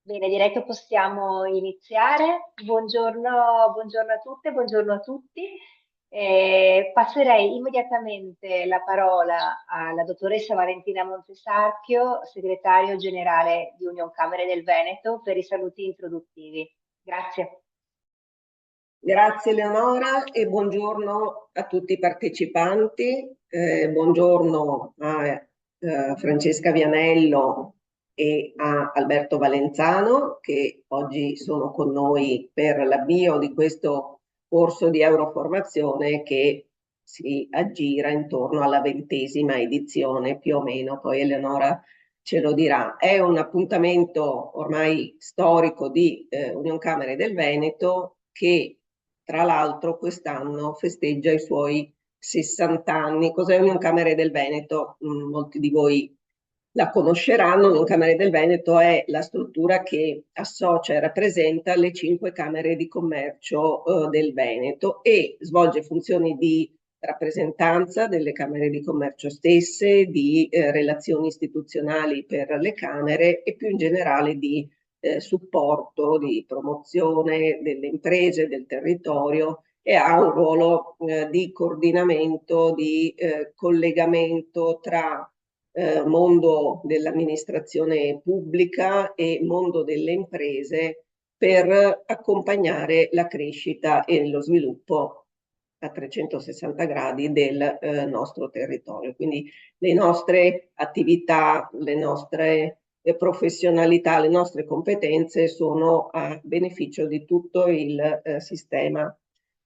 Bene, direi che possiamo iniziare. Buongiorno a tutte, buongiorno a tutti. Passerei immediatamente la parola alla dottoressa Valentina Montesarchio, segretario generale di Union Camere del Veneto, per i saluti introduttivi. Grazie. Grazie Eleonora e buongiorno a tutti i partecipanti, buongiorno a Francesca Vianello e a Alberto Valenzano che oggi sono con noi per l'avvio di questo corso di Euroformazione che si aggira intorno alla 20ª edizione più o meno, poi Eleonora ce lo dirà. È un appuntamento ormai storico di Union Camere del Veneto che tra l'altro quest'anno festeggia i suoi 60 anni. Cos'è Union Camere del Veneto? Molti di voi la conosceranno. Union Camere del Veneto è la struttura che associa e rappresenta le 5 camere di commercio del Veneto e svolge funzioni di rappresentanza delle camere di commercio stesse, di relazioni istituzionali per le camere e più in generale di supporto, di promozione delle imprese, del territorio e ha un ruolo di coordinamento, di collegamento tra mondo dell'amministrazione pubblica e mondo delle imprese per accompagnare la crescita e lo sviluppo a 360 gradi del nostro territorio. Quindi le nostre attività, le nostre professionalità, le nostre competenze sono a beneficio di tutto il sistema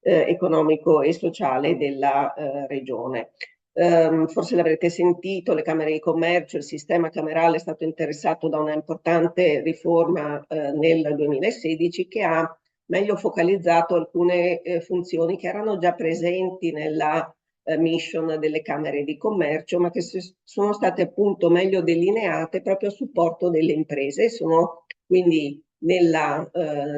economico e sociale della regione. Forse l'avrete sentito, le Camere di Commercio, il sistema camerale è stato interessato da una importante riforma nel 2016 che ha meglio focalizzato alcune funzioni che erano già presenti nella mission delle Camere di Commercio, ma che sono state appunto meglio delineate proprio a supporto delle imprese e sono quindi nella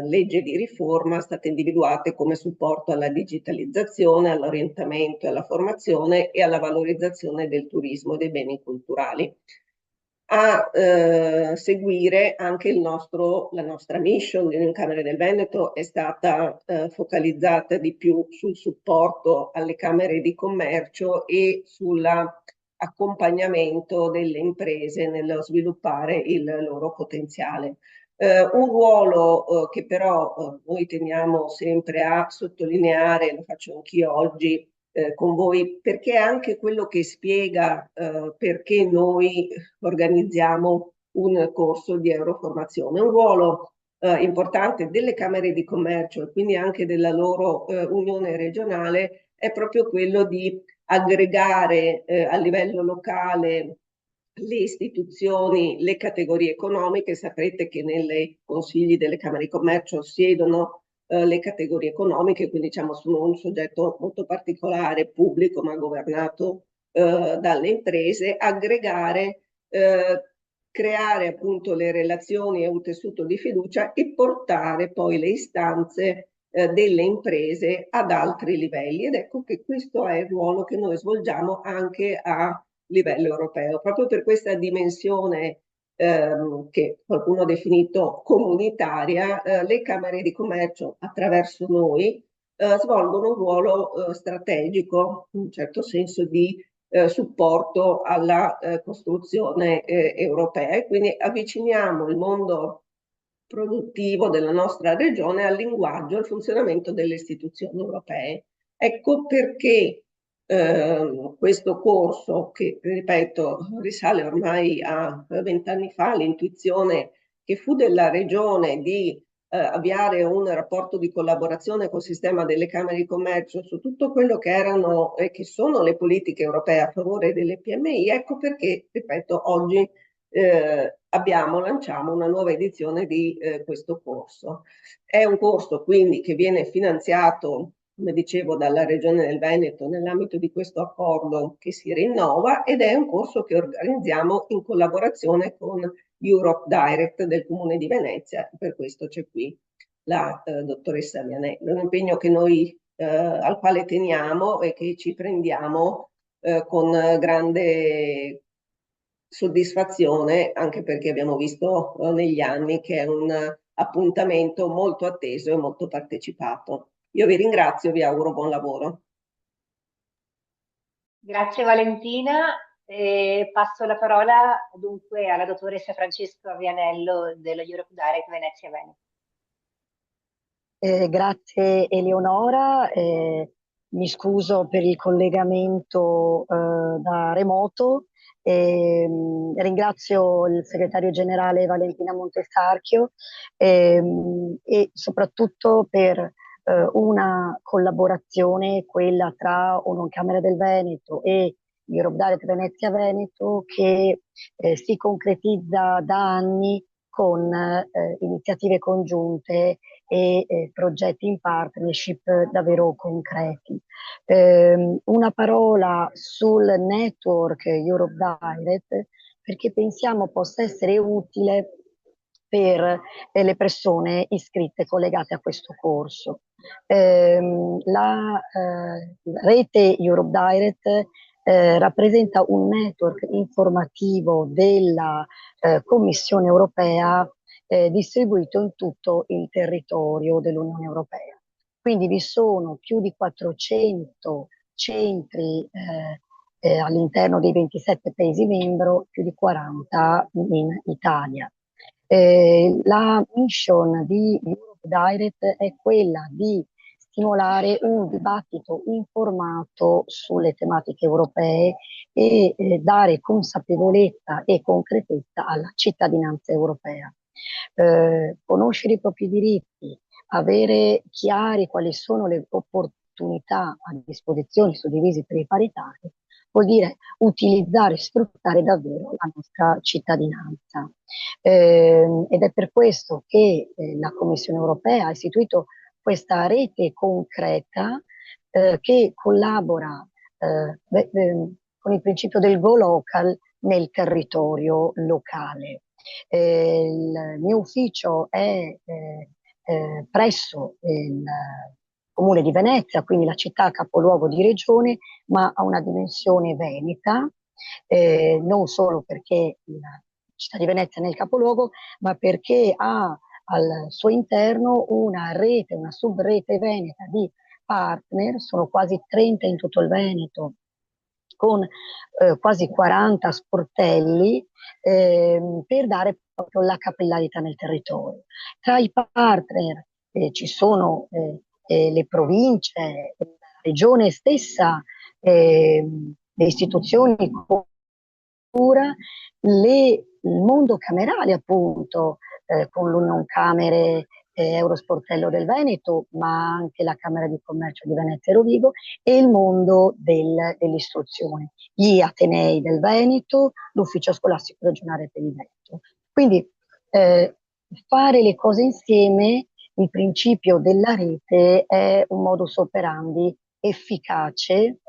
legge di riforma state individuate come supporto alla digitalizzazione, all'orientamento e alla formazione e alla valorizzazione del turismo e dei beni culturali. A seguire anche la nostra mission di Union Camere del Veneto è stata focalizzata di più sul supporto alle Camere di Commercio e sull'accompagnamento delle imprese nello sviluppare il loro potenziale. Un ruolo che però noi teniamo sempre a sottolineare, lo faccio anch'io oggi con voi, perché è anche quello che spiega perché noi organizziamo un corso di Euroformazione. Un ruolo importante delle Camere di Commercio e quindi anche della loro unione regionale è proprio quello di aggregare a livello locale le istituzioni, le categorie economiche. Saprete che nei consigli delle Camere di Commercio siedono le categorie economiche, quindi diciamo sono un soggetto molto particolare, pubblico, ma governato dalle imprese, aggregare, creare appunto le relazioni e un tessuto di fiducia e portare poi le istanze delle imprese ad altri livelli. Ed ecco che questo è il ruolo che noi svolgiamo anche a livello europeo, proprio per questa dimensione che qualcuno ha definito comunitaria. Le Camere di Commercio attraverso noi svolgono un ruolo strategico, in un certo senso di supporto alla costruzione europea e quindi avviciniamo il mondo produttivo della nostra regione al linguaggio e al funzionamento delle istituzioni europee. Ecco perché questo corso, che ripeto risale ormai a 20 anni fa, l'intuizione che fu della regione di avviare un rapporto di collaborazione col sistema delle Camere di Commercio su tutto quello che erano e che sono le politiche europee a favore delle PMI. Ecco perché, ripeto, oggi lanciamo una nuova edizione di questo corso. È un corso quindi che viene finanziato, come dicevo, dalla Regione del Veneto nell'ambito di questo accordo che si rinnova ed è un corso che organizziamo in collaborazione con Europe Direct del Comune di Venezia. Per questo c'è qui la dottoressa Vianello. È un impegno che noi, al quale teniamo e che ci prendiamo con grande soddisfazione, anche perché abbiamo visto negli anni che è un appuntamento molto atteso e molto partecipato. Io vi ringrazio, vi auguro buon lavoro. Grazie Valentina. E passo la parola dunque alla dottoressa Francesca Vianello dello Europe Direct Venezia Veneto. Grazie Eleonora, mi scuso per il collegamento da remoto. Ringrazio il segretario generale Valentina Montesarchio e soprattutto per una collaborazione, quella tra Unioncamere del Veneto e Europe Direct Venezia Veneto, che si concretizza da anni con iniziative congiunte e progetti in partnership davvero concreti. Una parola sul network Europe Direct, perché pensiamo possa essere utile per le persone iscritte collegate a questo corso. La rete Europe Direct rappresenta un network informativo della Commissione europea distribuito in tutto il territorio dell'Unione Europea. Quindi vi sono più di 400 centri all'interno dei 27 Paesi membri, più di 40 in Italia. La mission di Europe Direct è quella di stimolare un dibattito informato sulle tematiche europee e dare consapevolezza e concretezza alla cittadinanza europea. Conoscere i propri diritti, avere chiari quali sono le opportunità a disposizione suddivisi per i paritari, vuol dire utilizzare e sfruttare davvero la nostra cittadinanza. Ed è per questo che la Commissione europea ha istituito questa rete concreta che collabora con il principio del go local nel territorio locale. Il mio ufficio è presso il Comune di Venezia, quindi la città capoluogo di regione, ma ha una dimensione veneta, non solo perché la città di Venezia è nel capoluogo, ma perché ha al suo interno una rete, una subrete veneta di partner, sono quasi 30 in tutto il Veneto, con quasi 40 sportelli per dare proprio la capillarità nel territorio. Tra i partner ci sono le province, la regione stessa, le istituzioni, il mondo camerale appunto, con l'Unioncamere Eurosportello del Veneto, ma anche la Camera di Commercio di Venezia e Rovigo, e il mondo dell'istruzione, gli Atenei del Veneto, l'Ufficio Scolastico Regionale per il Veneto. Quindi fare le cose insieme, il principio della rete è un modus operandi efficace.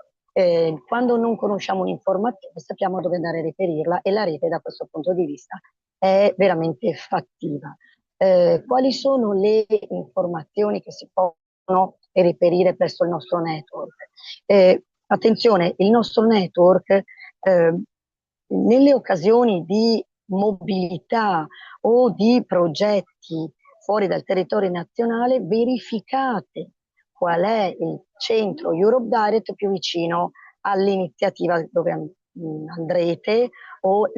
Quando non conosciamo un'informazione sappiamo dove andare a reperirla, e la rete da questo punto di vista è veramente fattiva. Quali sono le informazioni che si possono reperire presso il nostro network? Attenzione, il nostro network nelle occasioni di mobilità o di progetti fuori dal territorio nazionale, verificate qual è il centro Europe Direct più vicino all'iniziativa dove andrete o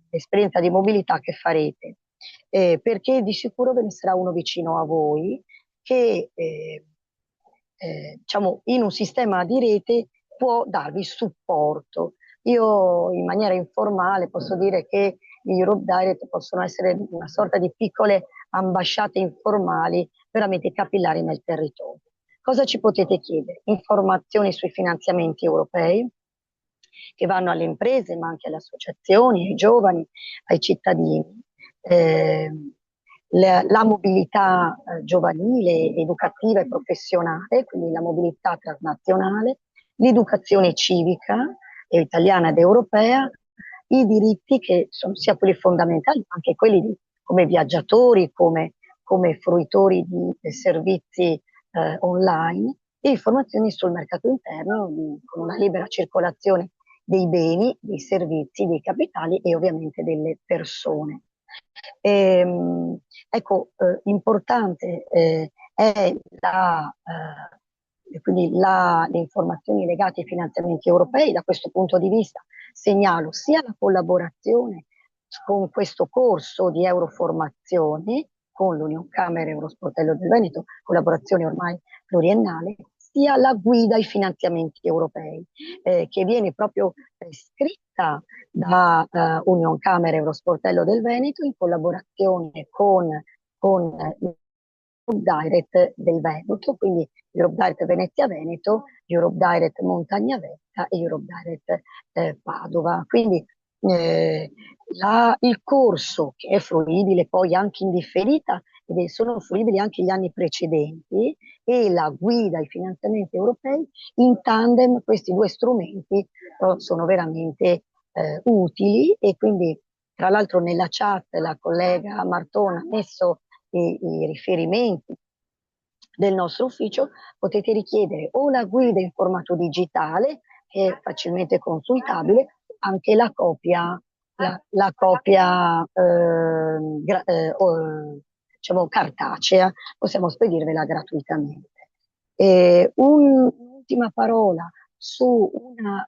l'esperienza di mobilità che farete, perché di sicuro ve ne sarà uno vicino a voi che diciamo, in un sistema di rete può darvi supporto. Io in maniera informale posso dire che gli Europe Direct possono essere una sorta di piccole ambasciate informali veramente capillari nel territorio. Cosa ci potete chiedere? Informazioni sui finanziamenti europei che vanno alle imprese, ma anche alle associazioni, ai giovani, ai cittadini. La mobilità giovanile, educativa e professionale, quindi la mobilità transnazionale, l'educazione civica italiana ed europea, i diritti che sono sia quelli fondamentali, ma anche quelli come viaggiatori, come fruitori di servizi online, e informazioni sul mercato interno con una libera circolazione dei beni, dei servizi, dei capitali e ovviamente delle persone. Ecco, importante è quindi le informazioni legate ai finanziamenti europei. Da questo punto di vista segnalo sia la collaborazione con questo corso di Euroformazione con l'Unione Camere Eurosportello del Veneto, collaborazione ormai pluriennale, sia la guida ai finanziamenti europei, che viene proprio scritta da Unione Camere Eurosportello del Veneto in collaborazione con Europe Direct del Veneto, quindi Europe Direct Venezia Veneto, Europe Direct Montagna Vetta e Europe Direct Padova. Quindi il corso, che è fruibile poi anche in differita, ed sono fruibili anche gli anni precedenti, e la guida ai finanziamenti europei, in tandem questi due strumenti sono veramente utili, e quindi tra l'altro nella chat la collega Martona ha messo i riferimenti del nostro ufficio. Potete richiedere o la guida in formato digitale, che è facilmente consultabile, anche la copia, diciamo cartacea, possiamo spedirvela gratuitamente. Un'ultima parola su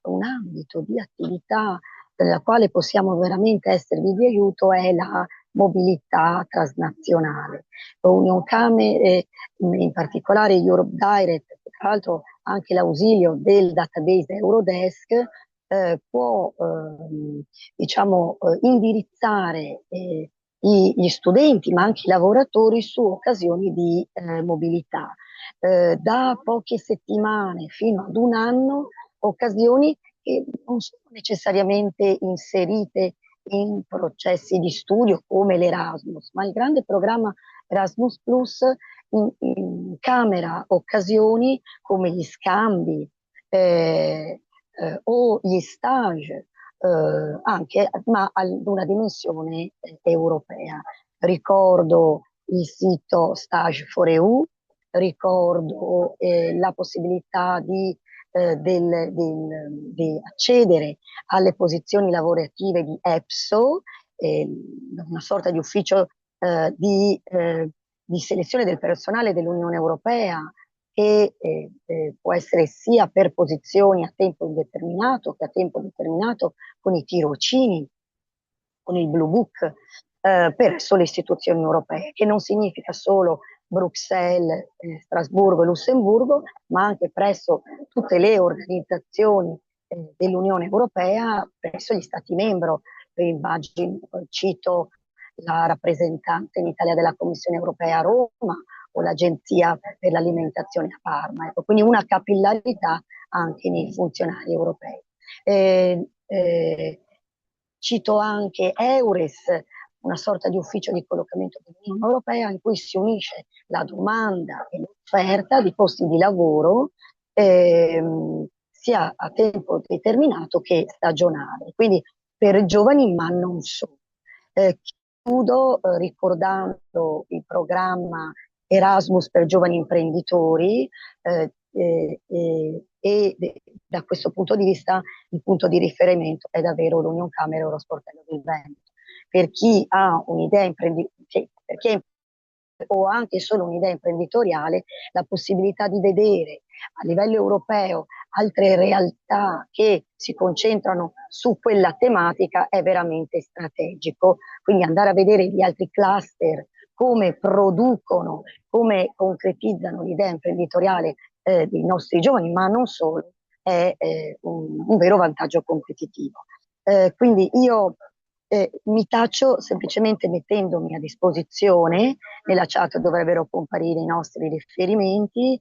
un ambito di attività nella quale possiamo veramente esservi di aiuto, è la mobilità transnazionale. Union Camere, in particolare Europe Direct, tra l'altro anche l'ausilio del database Eurodesk, può diciamo, indirizzare gli studenti ma anche i lavoratori su occasioni di mobilità. Da poche settimane fino ad un anno, occasioni che non sono necessariamente inserite in processi di studio come l'Erasmus, ma il grande programma Erasmus Plus incamera occasioni come gli scambi o gli stage, anche, ma ad una dimensione europea. Ricordo il sito Stage for EU, ricordo la possibilità di accedere alle posizioni lavorative di EPSO, una sorta di ufficio di selezione del personale dell'Unione Europea, che può essere sia per posizioni a tempo indeterminato che a tempo determinato, con i tirocini, con il Blue Book, presso le istituzioni europee, che non significa solo Bruxelles, Strasburgo e Lussemburgo, ma anche presso tutte le organizzazioni dell'Unione Europea, presso gli Stati membri. Immagino, cito la rappresentante in Italia della Commissione Europea a Roma o l'Agenzia per l'alimentazione a Parma. Ecco, quindi una capillarità anche nei funzionari europei. Cito anche EURES, una sorta di ufficio di collocamento dell'Unione Europea, in cui si unisce la domanda e l'offerta di posti di lavoro sia a tempo determinato che stagionale, quindi per giovani ma non solo. Chiudo ricordando il programma Erasmus per giovani imprenditori, e da questo punto di vista il punto di riferimento è davvero l'Unione Camere Eurosportello del Veneto. Per chi ha un'idea imprenditoriale o anche solo un'idea imprenditoriale, la possibilità di vedere a livello europeo altre realtà che si concentrano su quella tematica è veramente strategico. Quindi andare a vedere gli altri cluster, come producono, come concretizzano l'idea imprenditoriale dei nostri giovani, ma non solo, è un vero vantaggio competitivo. Quindi io mi taccio semplicemente mettendomi a disposizione. Nella chat dovrebbero comparire i nostri riferimenti,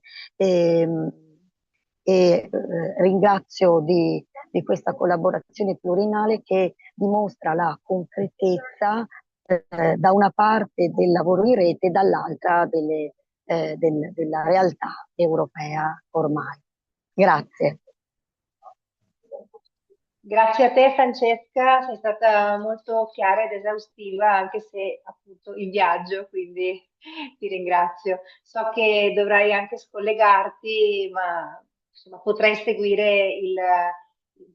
ringrazio di questa collaborazione pluriennale che dimostra la concretezza da una parte del lavoro in rete, dall'altra della realtà europea ormai. Grazie. Grazie a te Francesca, sei stata molto chiara ed esaustiva, anche se appunto in viaggio, quindi ti ringrazio. So che dovrai anche scollegarti, ma insomma, potrai seguire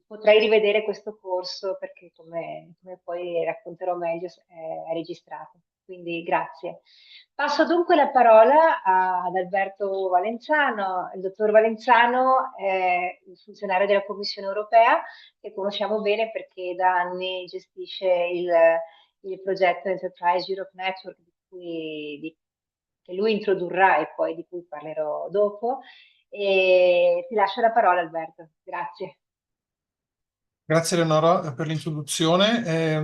potrei rivedere questo corso perché, come poi racconterò meglio, è registrato. Quindi grazie. Passo dunque la parola ad Alberto Valenzano. Il dottor Valenzano è un funzionario della Commissione europea che conosciamo bene perché da anni gestisce il progetto Enterprise Europe Network che lui introdurrà e poi di cui parlerò dopo. E ti lascio la parola, Alberto. Grazie. Grazie Eleonora per l'introduzione.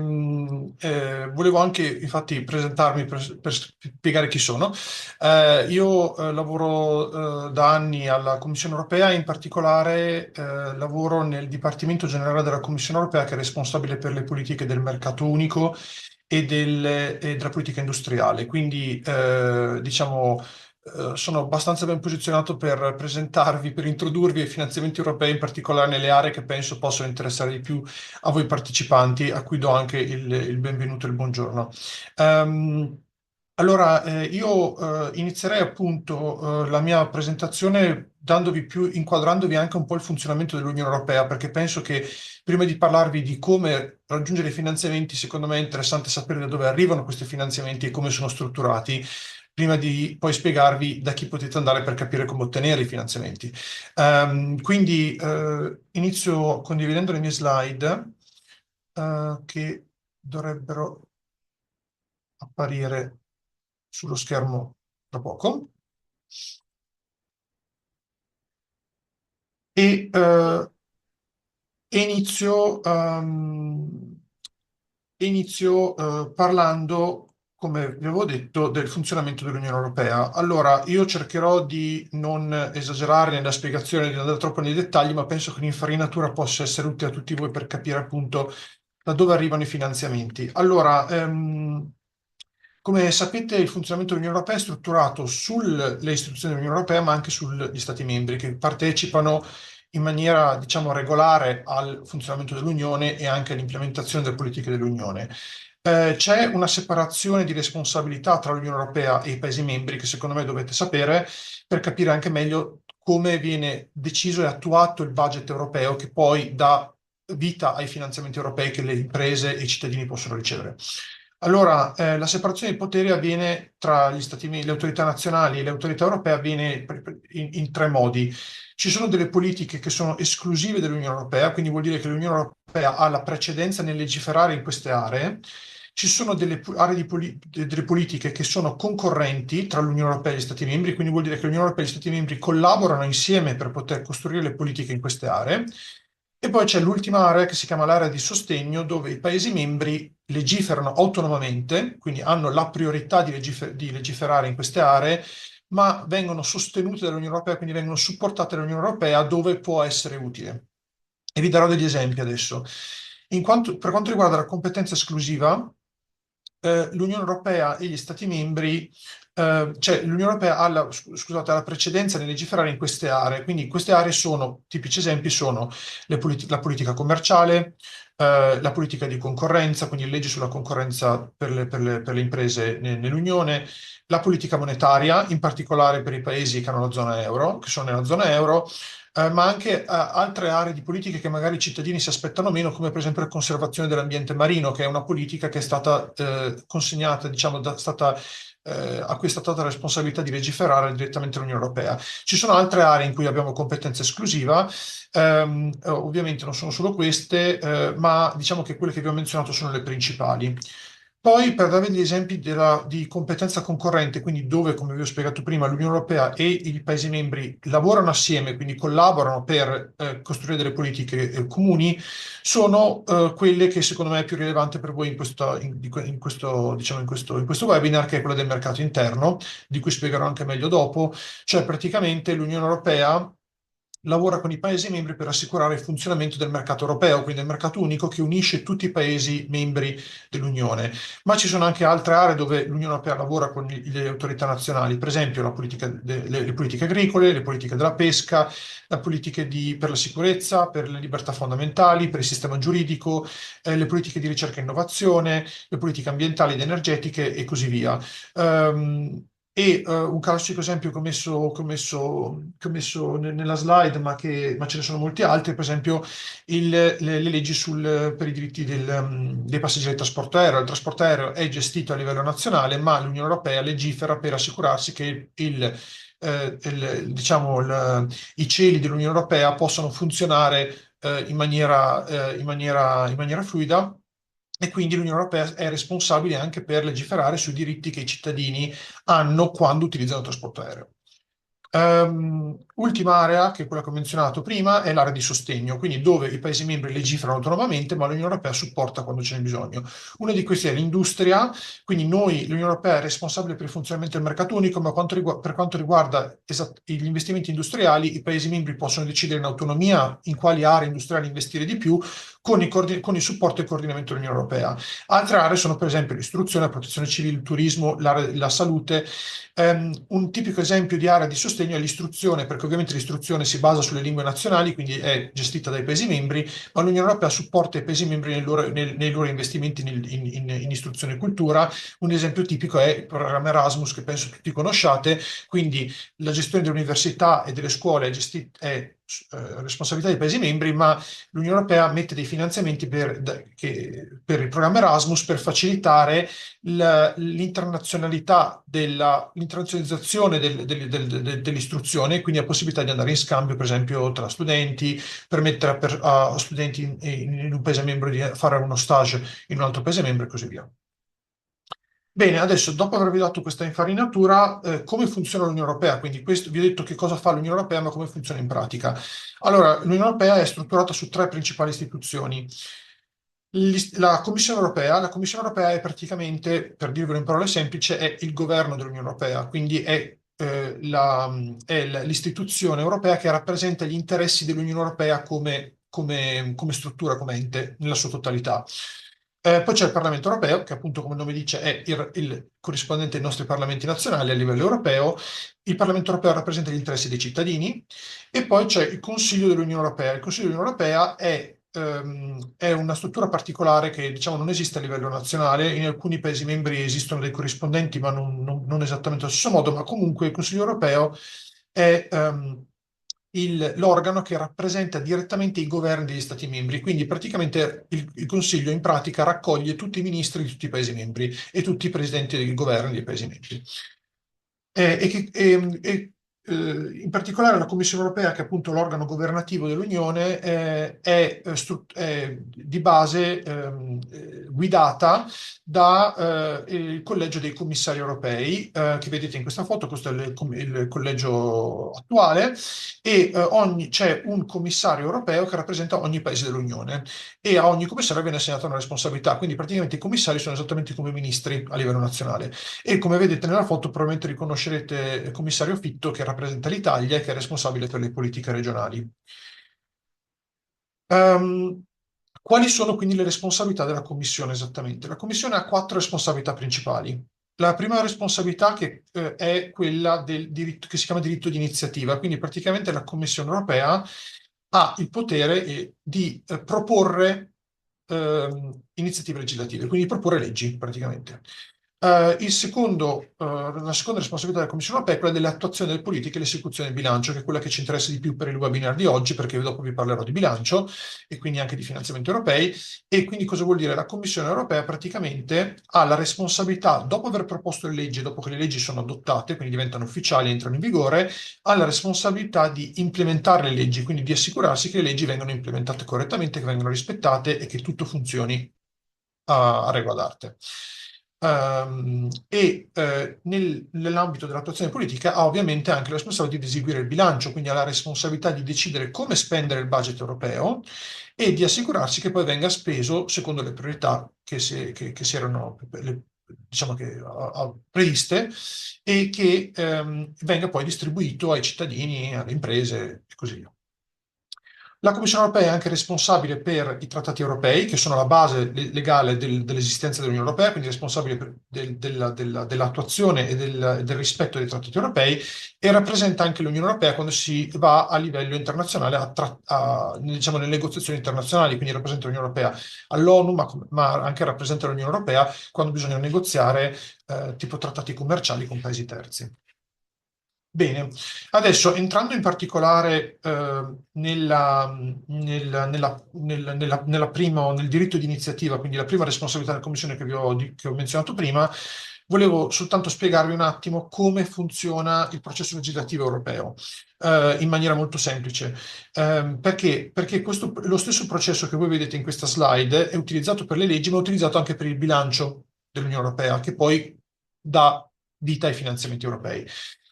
Volevo anche infatti presentarmi per spiegare chi sono. Io lavoro da anni alla Commissione europea, in particolare lavoro nel Dipartimento Generale della Commissione europea che è responsabile per le politiche del mercato unico e della politica industriale. Quindi diciamo sono abbastanza ben posizionato per presentarvi, per introdurvi ai finanziamenti europei, in particolare nelle aree che penso possono interessare di più a voi partecipanti, a cui do anche il benvenuto e il buongiorno. Allora, io inizierei appunto la mia presentazione inquadrandovi anche un po' il funzionamento dell'Unione Europea, perché penso che prima di parlarvi di come raggiungere i finanziamenti, secondo me è interessante sapere da dove arrivano questi finanziamenti e come sono strutturati, prima di poi spiegarvi da chi potete andare per capire come ottenere i finanziamenti. Quindi inizio condividendo le mie slide che dovrebbero apparire sullo schermo tra poco. E inizio parlando, come vi avevo detto, del funzionamento dell'Unione Europea. Allora, io cercherò di non esagerare nella spiegazione, di non andare troppo nei dettagli, ma penso che l'infarinatura possa essere utile a tutti voi per capire appunto da dove arrivano i finanziamenti. Allora, come sapete, il funzionamento dell'Unione Europea è strutturato sulle istituzioni dell'Unione Europea, ma anche sugli Stati membri che partecipano in maniera, diciamo, regolare al funzionamento dell'Unione e anche all'implementazione delle politiche dell'Unione. C'è una separazione di responsabilità tra l'Unione Europea e i Paesi membri che secondo me dovete sapere per capire anche meglio come viene deciso e attuato il budget europeo che poi dà vita ai finanziamenti europei che le imprese e i cittadini possono ricevere. Allora, la separazione dei poteri avviene tra le autorità nazionali e le autorità europee avviene in tre modi. Ci sono delle politiche che sono esclusive dell'Unione Europea, quindi vuol dire che l'Unione Europea ha la precedenza nel legiferare in queste aree. Ci sono delle politiche che sono concorrenti tra l'Unione Europea e gli Stati membri, quindi vuol dire che l'Unione Europea e gli Stati membri collaborano insieme per poter costruire le politiche in queste aree. E poi c'è l'ultima area che si chiama l'area di sostegno, dove i Paesi membri legiferano autonomamente, quindi hanno la priorità di legiferare in queste aree, ma vengono sostenute dall'Unione Europea, quindi vengono supportate dall'Unione Europea dove può essere utile. E vi darò degli esempi adesso. Per quanto riguarda la competenza esclusiva, l'Unione Europea e gli Stati membri, cioè l'Unione Europea ha la precedenza nel legiferare in queste aree, quindi queste aree sono, tipici esempi sono la politica commerciale, la politica di concorrenza, quindi leggi sulla concorrenza per le imprese nell'Unione, la politica monetaria, in particolare per i paesi che hanno la zona euro, che sono nella zona euro, ma anche altre aree di politiche che magari i cittadini si aspettano meno, come per esempio la conservazione dell'ambiente marino, che è una politica che è stata consegnata, diciamo, a cui è stata data la responsabilità di legiferare direttamente l'Unione Europea. Ci sono altre aree in cui abbiamo competenza esclusiva, ovviamente non sono solo queste, ma diciamo che quelle che vi ho menzionato sono le principali. Poi, per darvi degli esempi di competenza concorrente, quindi dove, come vi ho spiegato prima, l'Unione Europea e i Paesi membri lavorano assieme, quindi collaborano per costruire delle politiche comuni, sono quelle che secondo me è più rilevante per voi diciamo, in questo webinar, che è quella del mercato interno, di cui spiegherò anche meglio dopo. Cioè, praticamente l'Unione Europea lavora con i Paesi membri per assicurare il funzionamento del mercato europeo, quindi del mercato unico che unisce tutti i Paesi membri dell'Unione. Ma ci sono anche altre aree dove l'Unione Europea lavora con le autorità nazionali, per esempio le politiche agricole, le politiche della pesca, le politiche per la sicurezza, per le libertà fondamentali, per il sistema giuridico, le politiche di ricerca e innovazione, le politiche ambientali ed energetiche e così via. E un classico esempio che ho messo nella slide, ma ce ne sono molti altri, per esempio le leggi per i diritti dei passeggeri del trasporto aereo. Il trasporto aereo è gestito a livello nazionale, ma l'Unione Europea legifera per assicurarsi che diciamo, i cieli dell'Unione Europea possano funzionare in maniera fluida. E quindi l'Unione Europea è responsabile anche per legiferare sui diritti che i cittadini hanno quando utilizzano il trasporto aereo. Ultima area, che è quella che ho menzionato prima, è l'area di sostegno, quindi dove i Paesi membri legiferano autonomamente, ma l'Unione Europea supporta quando ce n'è bisogno. Una di queste è l'industria, quindi l'Unione Europea è responsabile per il funzionamento del mercato unico, ma per quanto riguarda gli investimenti industriali, i Paesi membri possono decidere in autonomia in quali aree industriali investire di più, con il supporto e il coordinamento dell'Unione Europea. Altre aree sono per esempio l'istruzione, la protezione civile, il turismo, la salute. Un tipico esempio di area di sostegno è l'istruzione, perché ovviamente l'istruzione si basa sulle lingue nazionali, quindi è gestita dai Paesi membri, ma l'Unione Europea supporta i Paesi membri nei loro investimenti in istruzione e cultura. Un esempio tipico è il programma Erasmus, che penso tutti conosciate, quindi la gestione delle università e delle scuole è responsabilità dei Paesi membri, ma l'Unione Europea mette dei finanziamenti per il programma Erasmus per facilitare l'internazionalizzazione dell'istruzione, quindi la possibilità di andare in scambio, per esempio, tra studenti, permettere a studenti in un paese membro di fare uno stage in un altro paese membro e così via. Bene, adesso dopo avervi dato questa infarinatura, come funziona l'Unione Europea? Quindi vi ho detto che cosa fa l'Unione Europea, ma come funziona in pratica. Allora, l'Unione Europea è strutturata su tre principali istituzioni. La Commissione Europea è praticamente, per dirvelo in parole semplici, è il governo dell'Unione Europea, quindi è l'istituzione europea che rappresenta gli interessi dell'Unione Europea come struttura, come ente, nella sua totalità. Poi c'è il Parlamento europeo, che appunto, come il nome dice, è il corrispondente ai nostri parlamenti nazionali a livello europeo. Il Parlamento europeo rappresenta gli interessi dei cittadini. E poi c'è il Consiglio dell'Unione Europea. Il Consiglio dell'Unione Europea è una struttura particolare che, diciamo, non esiste a livello nazionale. In alcuni Paesi membri esistono dei corrispondenti, ma non esattamente allo stesso modo. Ma comunque il Consiglio europeo è l'organo che rappresenta direttamente i governi degli Stati membri. Quindi praticamente il Consiglio in pratica raccoglie tutti i ministri di tutti i Paesi membri e tutti i presidenti dei governi dei Paesi membri. In particolare la Commissione europea, che è appunto l'organo governativo dell'Unione, è di base guidata da il collegio dei commissari europei, che vedete in questa foto. Questo è il collegio attuale, e c'è un commissario europeo che rappresenta ogni paese dell'Unione, e a ogni commissario viene assegnata una responsabilità. Quindi praticamente i commissari sono esattamente come ministri a livello nazionale. E come vedete nella foto, probabilmente riconoscerete il commissario Fitto, che rappresenta l'Italia e che è responsabile per le politiche regionali. Quali sono quindi le responsabilità della Commissione esattamente? La Commissione ha quattro responsabilità principali. La prima responsabilità è quella del diritto, che si chiama diritto di iniziativa, quindi praticamente la Commissione europea ha il potere di proporre iniziative legislative, quindi proporre leggi praticamente. La seconda responsabilità della Commissione europea è quella dell'attuazione delle politiche e l'esecuzione del bilancio, che è quella che ci interessa di più per il webinar di oggi, perché dopo vi parlerò di bilancio e quindi anche di finanziamenti europei. E quindi cosa vuol dire? La Commissione europea praticamente ha la responsabilità, dopo aver proposto le leggi, dopo che le leggi sono adottate, quindi diventano ufficiali e entrano in vigore, ha la responsabilità di implementare le leggi, quindi di assicurarsi che le leggi vengano implementate correttamente, che vengano rispettate e che tutto funzioni a regola d'arte. Nell'ambito dell'attuazione politica ha ovviamente anche la responsabilità di eseguire il bilancio, quindi ha la responsabilità di decidere come spendere il budget europeo e di assicurarsi che poi venga speso secondo le priorità che si erano diciamo previste, e che venga poi distribuito ai cittadini, alle imprese e così via. La Commissione europea è anche responsabile per i trattati europei, che sono la base legale dell'esistenza dell'Unione europea, quindi responsabile dell'attuazione e del rispetto dei trattati europei, e rappresenta anche l'Unione europea quando si va a livello internazionale, diciamo, nelle negoziazioni internazionali, quindi rappresenta l'Unione europea all'ONU, ma anche rappresenta l'Unione europea quando bisogna negoziare tipo trattati commerciali con paesi terzi. Bene, adesso entrando in particolare nel diritto di iniziativa, quindi la prima responsabilità della Commissione che ho menzionato prima, volevo soltanto spiegarvi un attimo come funziona il processo legislativo europeo in maniera molto semplice. Perché lo stesso processo che voi vedete in questa slide è utilizzato per le leggi, ma è utilizzato anche per il bilancio dell'Unione Europea, che poi dà vita ai finanziamenti europei.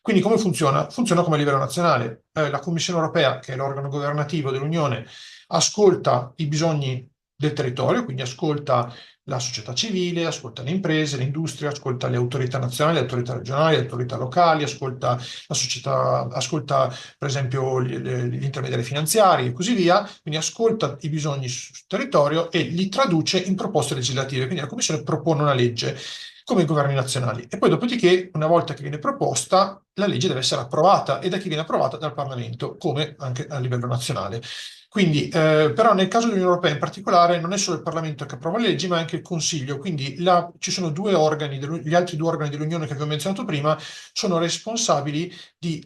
Quindi come funziona? Funziona come a livello nazionale. La Commissione europea, che è l'organo governativo dell'Unione, ascolta i bisogni del territorio, quindi ascolta la società civile, ascolta le imprese, l'industria, ascolta le autorità nazionali, le autorità regionali, le autorità locali, ascolta la società, ascolta per esempio gli intermediari finanziari e così via, quindi ascolta i bisogni sul territorio e li traduce in proposte legislative. Quindi la Commissione propone una legge come i governi nazionali. E poi dopodiché, una volta che viene proposta, la legge deve essere approvata e da chi viene approvata? Dal Parlamento, come anche a livello nazionale. Quindi, però nel caso dell'Unione Europea in particolare non è solo il Parlamento che approva le leggi, ma anche il Consiglio. Quindi ci sono due organi, gli altri due organi dell'Unione che vi ho menzionato prima, sono responsabili di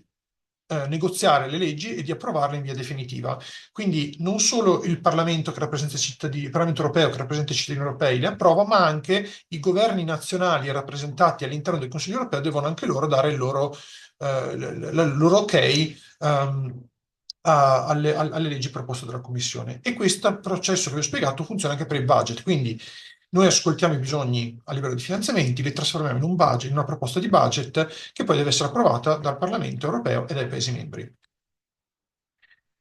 negoziare le leggi e di approvarle in via definitiva. Quindi non solo il Parlamento che rappresenta i cittadini, il Parlamento europeo che rappresenta i cittadini europei le approva, ma anche i governi nazionali rappresentati all'interno del Consiglio europeo devono anche loro dare il loro ok alle leggi proposte dalla Commissione. E questo processo che vi ho spiegato funziona anche per il budget. Quindi noi ascoltiamo i bisogni a livello di finanziamenti, li trasformiamo in un budget, in una proposta di budget che poi deve essere approvata dal Parlamento europeo e dai Paesi membri.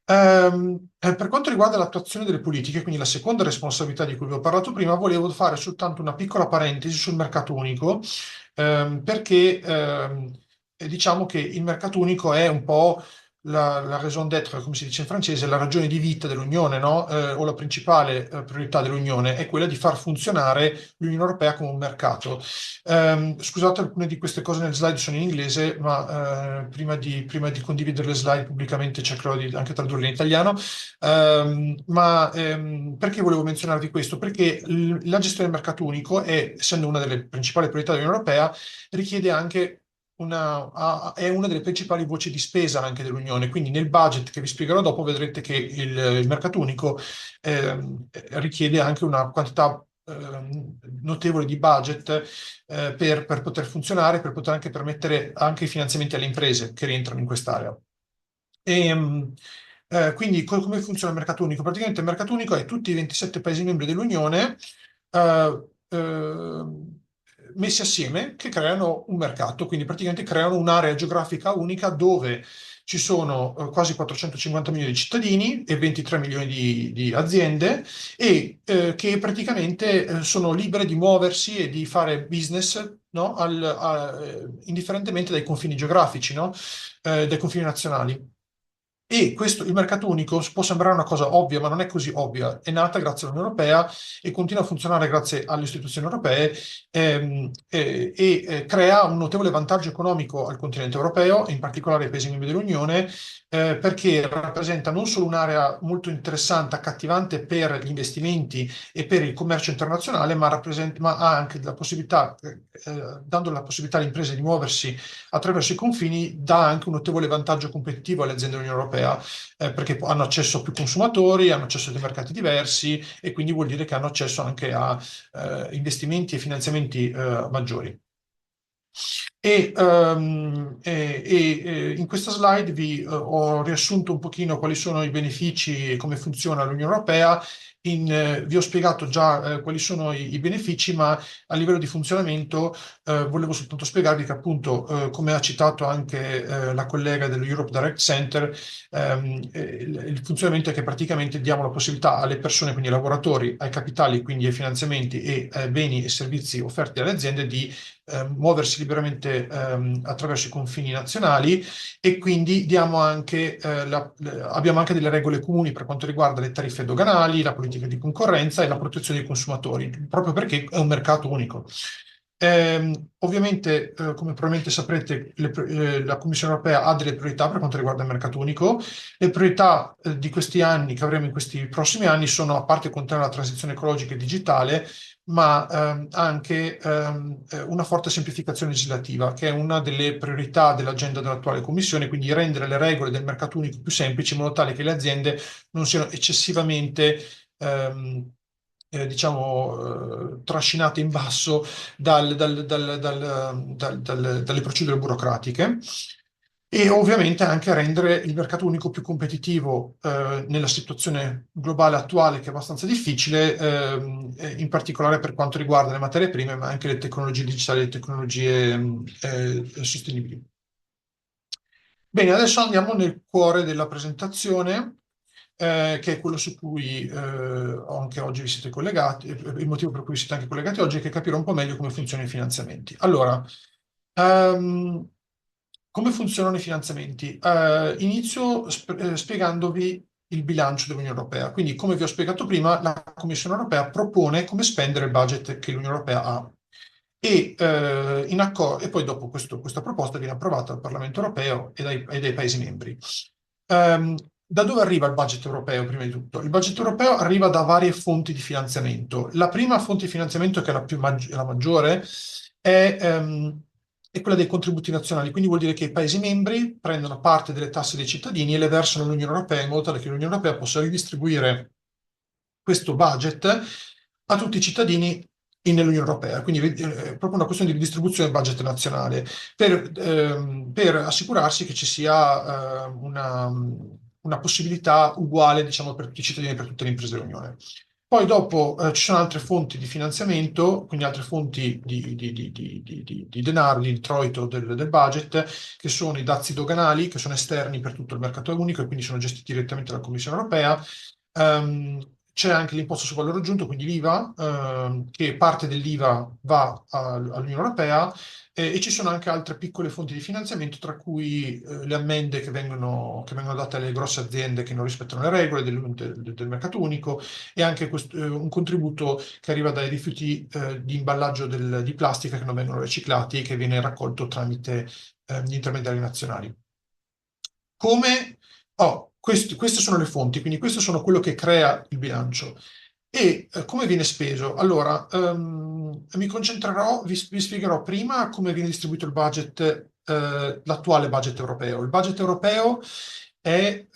Per quanto riguarda l'attuazione delle politiche, quindi la seconda responsabilità di cui vi ho parlato prima, volevo fare soltanto una piccola parentesi sul mercato unico, perché diciamo che il mercato unico è un po' la raison d'être, come si dice in francese, la ragione di vita dell'Unione, no? O la principale priorità dell'Unione è quella di far funzionare l'Unione Europea come un mercato. Scusate, alcune di queste cose nelle slide sono in inglese, ma prima di condividere le slide pubblicamente cercherò di anche tradurle in italiano. Perché volevo menzionarvi questo? Perché la gestione del mercato unico, essendo una delle principali priorità dell'Unione Europea, richiede anche è una delle principali voci di spesa anche dell'Unione, quindi nel budget che vi spiegherò dopo vedrete che il mercato unico richiede anche una quantità notevole di budget per poter funzionare, per poter anche permettere anche i finanziamenti alle imprese che rientrano in quest'area. Quindi come funziona il mercato unico? Praticamente il mercato unico è tutti i 27 Paesi membri dell'Unione eh, eh, messi assieme che creano un mercato, quindi praticamente creano un'area geografica unica dove ci sono quasi 450 milioni di cittadini e 23 milioni di aziende e che praticamente sono libere di muoversi e di fare business, no? Indifferentemente dai confini geografici, no? Dai confini nazionali. E questo, il mercato unico può sembrare una cosa ovvia, ma non è così ovvia. È nata grazie all'Unione Europea e continua a funzionare grazie alle istituzioni europee crea un notevole vantaggio economico al continente europeo, in particolare ai Paesi membri dell'Unione, perché rappresenta non solo un'area molto interessante, accattivante per gli investimenti e per il commercio internazionale, ma ha anche la possibilità, dando la possibilità alle imprese di muoversi attraverso i confini, dà anche un notevole vantaggio competitivo alle aziende dell'Unione Europea, perché hanno accesso a più consumatori, hanno accesso a dei mercati diversi e quindi vuol dire che hanno accesso anche a investimenti e finanziamenti maggiori. In questa slide vi ho riassunto un pochino quali sono i benefici e come funziona l'Unione Europea Vi ho spiegato già quali sono i benefici, ma a livello di funzionamento volevo soltanto spiegarvi che appunto, come ha citato anche la collega dello Europe Direct Center, il funzionamento è che praticamente diamo la possibilità alle persone, quindi ai lavoratori, ai capitali, quindi ai finanziamenti e beni e servizi offerti dalle aziende di muoversi liberamente attraverso i confini nazionali, e quindi abbiamo anche delle regole comuni per quanto riguarda le tariffe doganali, la politica di concorrenza e la protezione dei consumatori, proprio perché è un mercato unico. Ovviamente, come probabilmente saprete, la Commissione europea ha delle priorità per quanto riguarda il mercato unico. Le priorità di questi anni, che avremo in questi prossimi anni, sono, a parte continuare la transizione ecologica e digitale, ma anche una forte semplificazione legislativa, che è una delle priorità dell'agenda dell'attuale Commissione, quindi rendere le regole del mercato unico più semplici, in modo tale che le aziende non siano eccessivamente trascinate in basso dalle procedure burocratiche, e ovviamente anche rendere il mercato unico più competitivo nella situazione globale attuale, che è abbastanza difficile, in particolare per quanto riguarda le materie prime, ma anche le tecnologie digitali e le tecnologie sostenibili. Bene, adesso andiamo nel cuore della presentazione, che è quello su cui anche oggi vi siete collegati, il motivo per cui vi siete anche collegati oggi è che capire un po' meglio come funzionano i finanziamenti. Allora, come funzionano i finanziamenti? Inizio spiegandovi il bilancio dell'Unione Europea. Quindi, come vi ho spiegato prima, la Commissione Europea propone come spendere il budget che l'Unione Europea ha. E poi dopo questa proposta viene approvata dal Parlamento Europeo e dai Paesi membri. Da dove arriva il budget europeo, prima di tutto? Il budget europeo arriva da varie fonti di finanziamento. La prima fonte di finanziamento, che è la maggiore, è quella dei contributi nazionali. Quindi vuol dire che i Paesi membri prendono parte delle tasse dei cittadini e le versano all'Unione Europea, in modo tale che l'Unione Europea possa ridistribuire questo budget a tutti i cittadini nell'Unione Europea. Quindi è proprio una questione di ridistribuzione del budget nazionale, per assicurarsi che ci sia una possibilità uguale, diciamo, per tutti i cittadini e per tutte le imprese dell'Unione. Poi dopo ci sono altre fonti di finanziamento, quindi altre fonti di denaro, di introito del budget, che sono i dazi doganali, che sono esterni per tutto il mercato unico e quindi sono gestiti direttamente dalla Commissione Europea. C'è anche l'imposto sul valore aggiunto, quindi l'IVA, che parte dell'IVA va all'Unione Europea, e ci sono anche altre piccole fonti di finanziamento, tra cui le ammende che vengono date alle grosse aziende che non rispettano le regole del mercato unico, e anche un contributo che arriva dai rifiuti di imballaggio di plastica che non vengono riciclati e che viene raccolto tramite gli intermediari nazionali. Queste sono le fonti, quindi questo sono quello che crea il bilancio. E come viene speso? Allora, mi concentrerò, vi spiegherò prima come viene distribuito il budget, l'attuale budget europeo. Il budget europeo è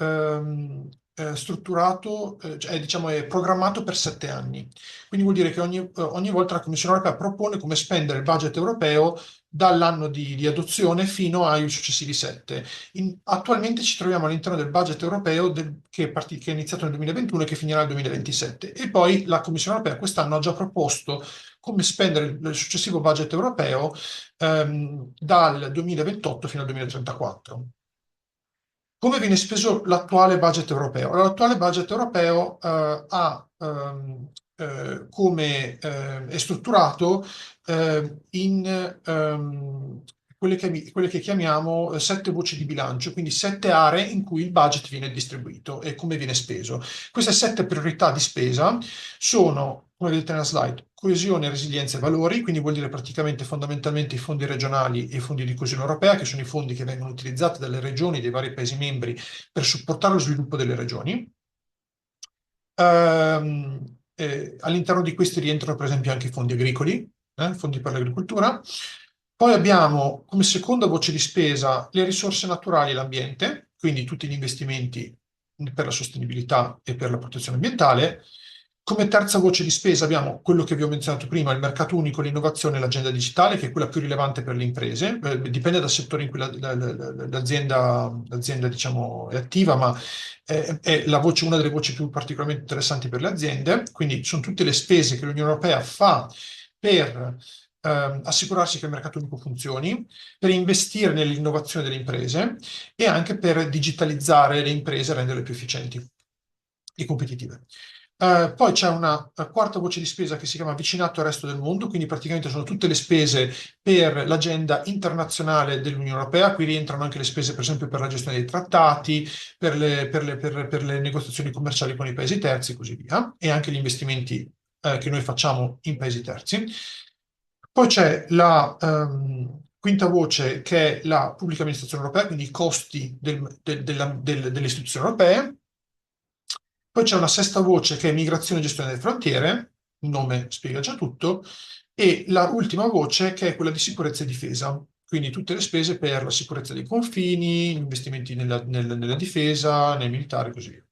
strutturato, diciamo, è programmato per 7 anni. Quindi vuol dire che ogni volta la Commissione Europea propone come spendere il budget europeo dall'anno di adozione fino ai successivi 7. Attualmente ci troviamo all'interno del budget europeo che è iniziato nel 2021 e che finirà nel 2027. E poi la Commissione Europea quest'anno ha già proposto come spendere il successivo budget europeo dal 2028 fino al 2034. Come viene speso l'attuale budget europeo? L'attuale budget europeo è strutturato in quelle che chiamiamo 7 voci di bilancio, quindi 7 aree in cui il budget viene distribuito e come viene speso. Queste 7 priorità di spesa sono, come vedete nella slide, coesione, resilienza e valori, quindi vuol dire praticamente fondamentalmente i fondi regionali e i fondi di coesione europea, che sono i fondi che vengono utilizzati dalle regioni dei vari Paesi membri per supportare lo sviluppo delle regioni. All'interno di questi rientrano per esempio anche i fondi agricoli, fondi per l'agricoltura. Poi abbiamo come seconda voce di spesa le risorse naturali e l'ambiente, quindi tutti gli investimenti per la sostenibilità e per la protezione ambientale. Come terza voce di spesa abbiamo quello che vi ho menzionato prima, il mercato unico, l'innovazione e l'agenda digitale, che è quella più rilevante per le imprese. Dipende dal settore in cui l'azienda, diciamo, è attiva, ma è una delle voci più particolarmente interessanti per le aziende. Quindi sono tutte le spese che l'Unione Europea fa per assicurarsi che il mercato unico funzioni, per investire nell'innovazione delle imprese e anche per digitalizzare le imprese e renderle più efficienti e competitive. Poi c'è una quarta voce di spesa che si chiama vicinato al resto del mondo, quindi praticamente sono tutte le spese per l'agenda internazionale dell'Unione Europea. Qui rientrano anche le spese, per esempio, per la gestione dei trattati, per le negoziazioni commerciali con i paesi terzi e così via, e anche gli investimenti che noi facciamo in paesi terzi. Poi c'è la quinta voce, che è la pubblica amministrazione europea, quindi i costi delle istituzioni europee. Poi c'è una sesta voce che è migrazione e gestione delle frontiere, il nome spiega già tutto, e la ultima voce che è quella di sicurezza e difesa, quindi tutte le spese per la sicurezza dei confini, investimenti nella difesa, nel militare e così via.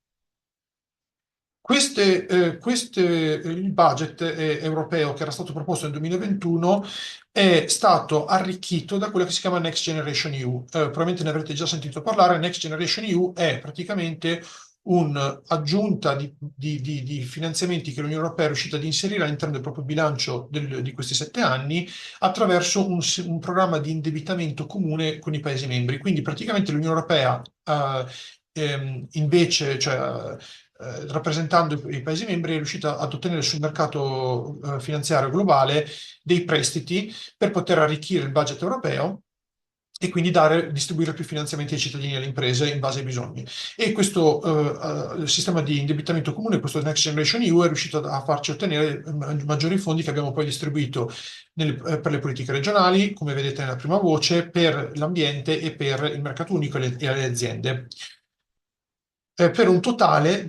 Il budget europeo che era stato proposto nel 2021 è stato arricchito da quello che si chiama Next Generation EU. Probabilmente ne avrete già sentito parlare. Next Generation EU è praticamente un'aggiunta di finanziamenti che l'Unione Europea è riuscita ad inserire all'interno del proprio bilancio di questi 7 anni attraverso un programma di indebitamento comune con i Paesi membri. Quindi praticamente l'Unione Europea invece, cioè, rappresentando i Paesi membri, è riuscita ad ottenere sul mercato finanziario globale dei prestiti per poter arricchire il budget europeo e quindi distribuire più finanziamenti ai cittadini e alle imprese in base ai bisogni. E questo sistema di indebitamento comune, questo Next Generation EU, è riuscito a farci ottenere maggiori fondi che abbiamo poi distribuito per le politiche regionali, come vedete nella prima voce, per l'ambiente e per il mercato unico e le aziende. Per un totale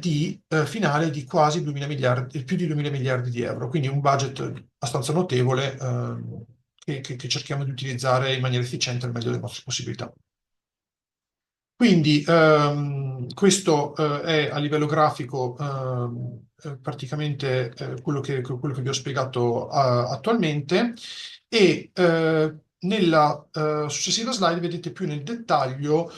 finale di quasi 2.000 miliardi, più di 2.000 miliardi di euro, quindi un budget abbastanza notevole che cerchiamo di utilizzare in maniera efficiente al meglio delle nostre possibilità. Quindi questo è a livello grafico praticamente quello che vi ho spiegato attualmente, e nella successiva slide vedete più nel dettaglio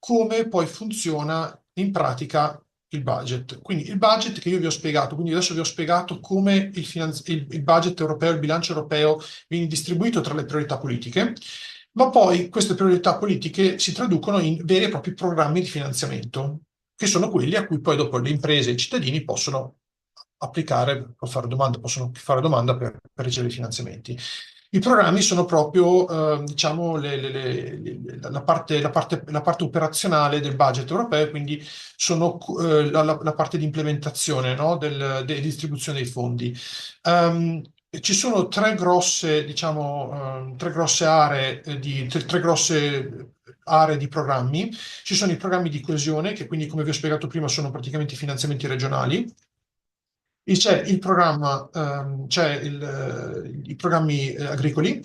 come poi funziona in pratica il budget. Quindi il budget che io vi ho spiegato, quindi adesso vi ho spiegato come il budget europeo, il bilancio europeo viene distribuito tra le priorità politiche, ma poi queste priorità politiche si traducono in veri e propri programmi di finanziamento, che sono quelli a cui poi dopo le imprese e i cittadini possono applicare, possono fare domanda per ricevere i finanziamenti. I programmi sono proprio, diciamo, la parte operazionale del budget europeo, quindi sono la parte di implementazione, no, di distribuzione dei fondi. Ci sono tre grosse, diciamo, tre grosse aree di programmi. Ci sono i programmi di coesione, che quindi, come vi ho spiegato prima, sono praticamente i finanziamenti regionali. C'è il programma, i programmi agricoli,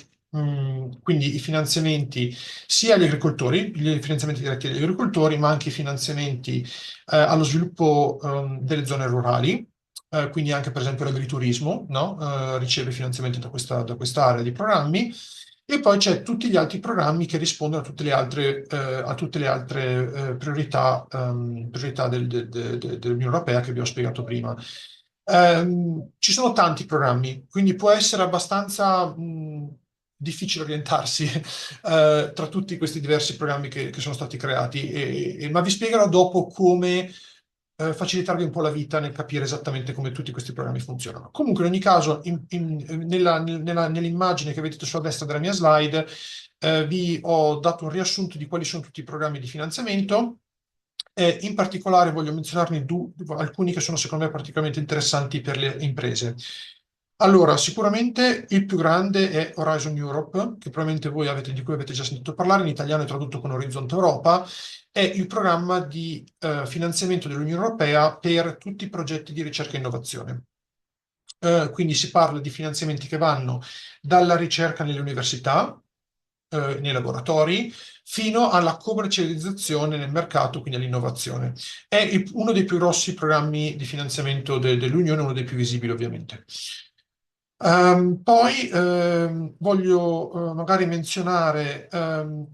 quindi i finanziamenti sia agli agricoltori, i finanziamenti diretti agli agricoltori, ma anche i finanziamenti allo sviluppo delle zone rurali, quindi anche per esempio l'agriturismo, no? Riceve finanziamenti da questa area di programmi. E poi c'è tutti gli altri programmi che rispondono a tutte le altre priorità dell'Unione Europea che vi ho spiegato prima. Ci sono tanti programmi, quindi può essere abbastanza difficile orientarsi tra tutti questi diversi programmi che sono stati creati, ma vi spiegherò dopo come facilitarvi un po' la vita nel capire esattamente come tutti questi programmi funzionano. Comunque, in ogni caso, nell'immagine che vedete sulla destra della mia slide, vi ho dato un riassunto di quali sono tutti i programmi di finanziamento. In particolare voglio menzionarne alcuni che sono secondo me particolarmente interessanti per le imprese. Allora, sicuramente il più grande è Horizon Europe, che probabilmente di cui avete già sentito parlare, in italiano è tradotto con Orizzonte Europa. È il programma di finanziamento dell'Unione Europea per tutti i progetti di ricerca e innovazione. Quindi si parla di finanziamenti che vanno dalla ricerca nelle università, nei laboratori, fino alla commercializzazione nel mercato, quindi all'innovazione. È uno dei più grossi programmi di finanziamento dell'Unione, uno dei più visibili ovviamente. Poi voglio magari menzionare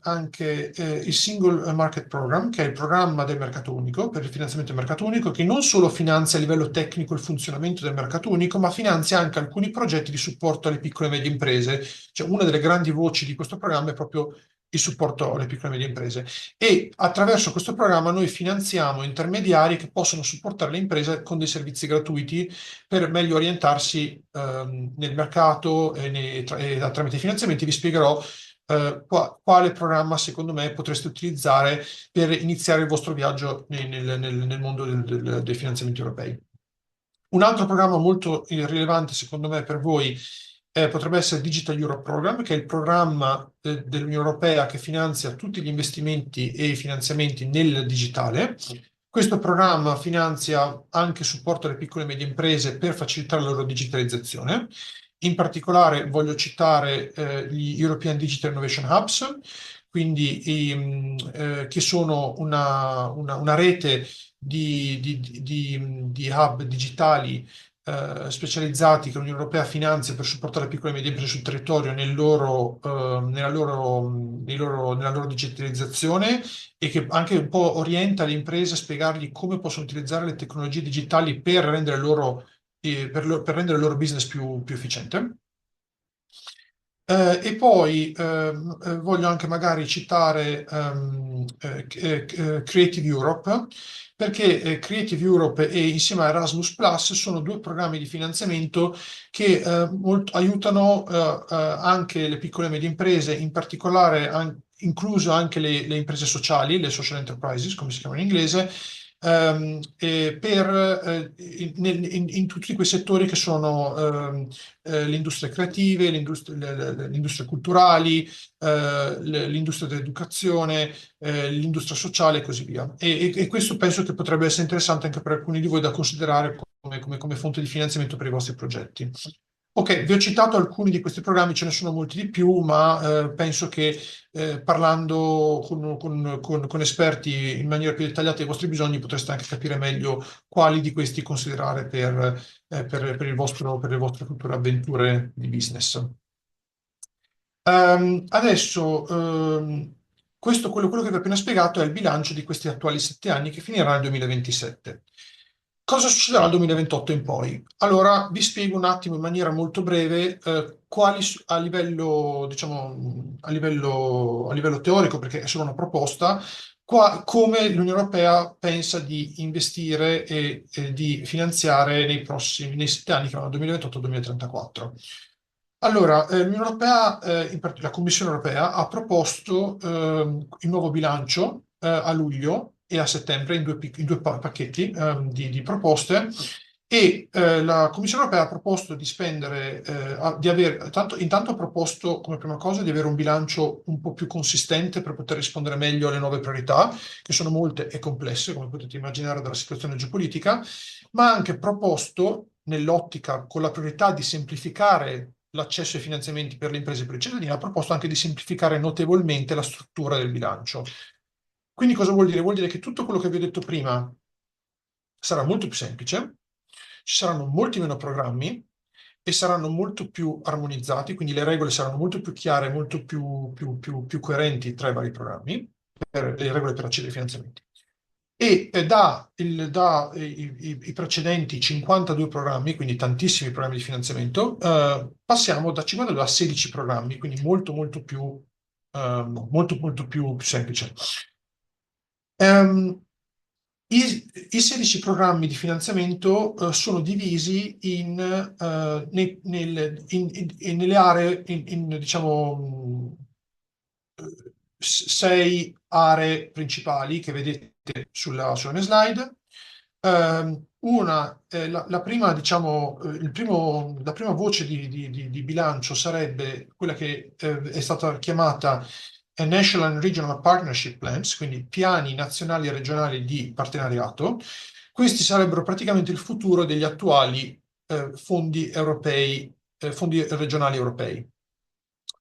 anche il Single Market Program, che è il programma del mercato unico, per il finanziamento del mercato unico, che non solo finanzia a livello tecnico il funzionamento del mercato unico, ma finanzia anche alcuni progetti di supporto alle piccole e medie imprese. Cioè, una delle grandi voci di questo programma è proprio il supporto alle piccole e medie imprese. E attraverso questo programma noi finanziamo intermediari che possono supportare le imprese con dei servizi gratuiti per meglio orientarsi nel mercato tramite i finanziamenti. Vi spiegherò quale programma secondo me potreste utilizzare per iniziare il vostro viaggio nel mondo dei finanziamenti europei. Un altro programma molto rilevante secondo me per voi potrebbe essere Digital Europe Program, che è il programma dell'Unione Europea che finanzia tutti gli investimenti e i finanziamenti nel digitale. Questo programma finanzia anche supporto alle piccole e medie imprese per facilitare la loro digitalizzazione. In particolare voglio citare gli European Digital Innovation Hubs, quindi che sono una rete di hub digitali specializzati che l'Unione Europea finanzia per supportare le piccole e medie imprese sul territorio nella loro digitalizzazione e che anche un po' orienta le imprese a spiegargli come possono utilizzare le tecnologie digitali per rendere per rendere il loro business più efficiente. E poi voglio anche magari citare Creative Europe, perché Creative Europe e insieme a Erasmus Plus sono due programmi di finanziamento che aiutano anche le piccole e medie imprese, in particolare incluso anche le imprese sociali, le social enterprises, come si chiamano in inglese, in tutti quei settori che sono le industrie creative, le industrie culturali, l'industria dell'educazione, l'industria sociale e così via. E questo penso che potrebbe essere interessante anche per alcuni di voi da considerare come fonte di finanziamento per i vostri progetti. Ok, vi ho citato alcuni di questi programmi, ce ne sono molti di più, ma penso che parlando con esperti in maniera più dettagliata dei vostri bisogni potreste anche capire meglio quali di questi considerare per le vostre future avventure di business. Adesso, quello che vi ho appena spiegato è il bilancio di questi attuali 7 anni che finirà nel 2027. Cosa succederà dal 2028 in poi? Allora, vi spiego un attimo in maniera molto breve quali a livello, diciamo, a livello teorico, perché è solo una proposta, come l'Unione Europea pensa di investire e di finanziare nei 7 anni che vanno dal 2028-2034. Allora, l'Unione Europea, la Commissione Europea, ha proposto il nuovo bilancio a luglio e a settembre in due pacchetti di proposte e la Commissione Europea ha proposto di spendere, intanto ha proposto come prima cosa di avere un bilancio un po' più consistente per poter rispondere meglio alle nuove priorità, che sono molte e complesse, come potete immaginare dalla situazione geopolitica, ma ha anche proposto, nell'ottica con la priorità di semplificare l'accesso ai finanziamenti per le imprese e per i cittadini, ha proposto anche di semplificare notevolmente la struttura del bilancio. Quindi cosa vuol dire? Vuol dire che tutto quello che vi ho detto prima sarà molto più semplice, ci saranno molti meno programmi e saranno molto più armonizzati, quindi le regole saranno molto più chiare, molto più coerenti tra i vari programmi, le regole per accedere ai finanziamenti. E i precedenti 52 programmi, quindi tantissimi programmi di finanziamento, passiamo da 52 a 16 programmi, quindi molto più semplice. I 16 programmi di finanziamento sono divisi nelle aree, diciamo, 6 aree principali che vedete sulla mia slide. La prima, diciamo, la prima voce di bilancio sarebbe quella che è stata chiamata National and Regional Partnership Plans, quindi piani nazionali e regionali di partenariato. Questi sarebbero praticamente il futuro degli attuali fondi europei, fondi regionali europei.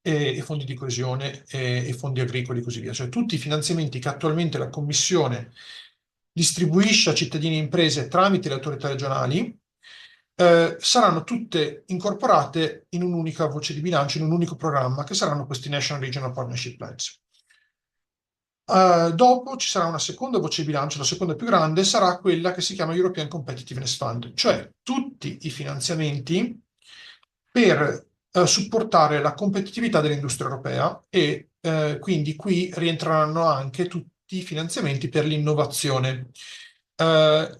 e fondi di coesione e fondi agricoli e così via. Cioè tutti i finanziamenti che attualmente la Commissione distribuisce a cittadini e imprese tramite le autorità regionali saranno tutte incorporate in un'unica voce di bilancio, in un unico programma, che saranno questi National Regional Partnership Plans. Dopo ci sarà una seconda voce di bilancio, la seconda più grande sarà quella che si chiama European Competitiveness Fund, cioè tutti i finanziamenti per supportare la competitività dell'industria europea e quindi qui rientreranno anche tutti i finanziamenti per l'innovazione,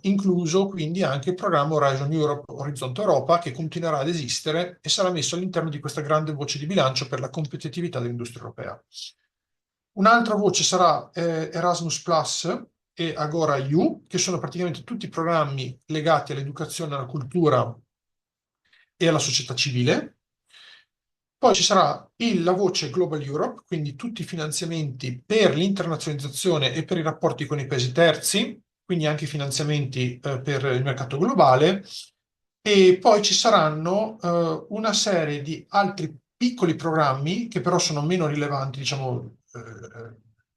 incluso quindi anche il programma Horizon Europe, Orizzonte Europa, che continuerà ad esistere e sarà messo all'interno di questa grande voce di bilancio per la competitività dell'industria europea. Un'altra voce sarà Erasmus Plus e Agora EU, che sono praticamente tutti i programmi legati all'educazione, alla cultura e alla società civile. Poi ci sarà la voce Global Europe, quindi tutti i finanziamenti per l'internazionalizzazione e per i rapporti con i paesi terzi, quindi anche i finanziamenti per il mercato globale. E poi ci saranno una serie di altri piccoli programmi che però sono meno rilevanti, diciamo,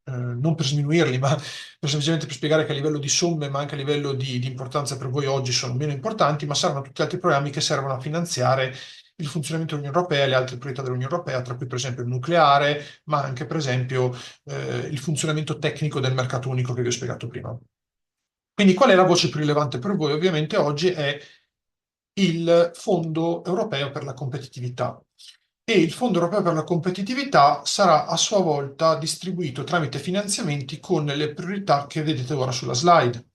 non per sminuirli, ma semplicemente per spiegare che a livello di somme, ma anche a livello di importanza per voi oggi sono meno importanti, ma saranno tutti altri programmi che servono a finanziare il funzionamento dell'Unione Europea e le altre priorità dell'Unione Europea, tra cui per esempio il nucleare, ma anche per esempio il funzionamento tecnico del mercato unico che vi ho spiegato prima. Quindi qual è la voce più rilevante per voi? Ovviamente oggi è il Fondo Europeo per la Competitività. E il Fondo Europeo per la Competitività sarà a sua volta distribuito tramite finanziamenti con le priorità che vedete ora sulla slide.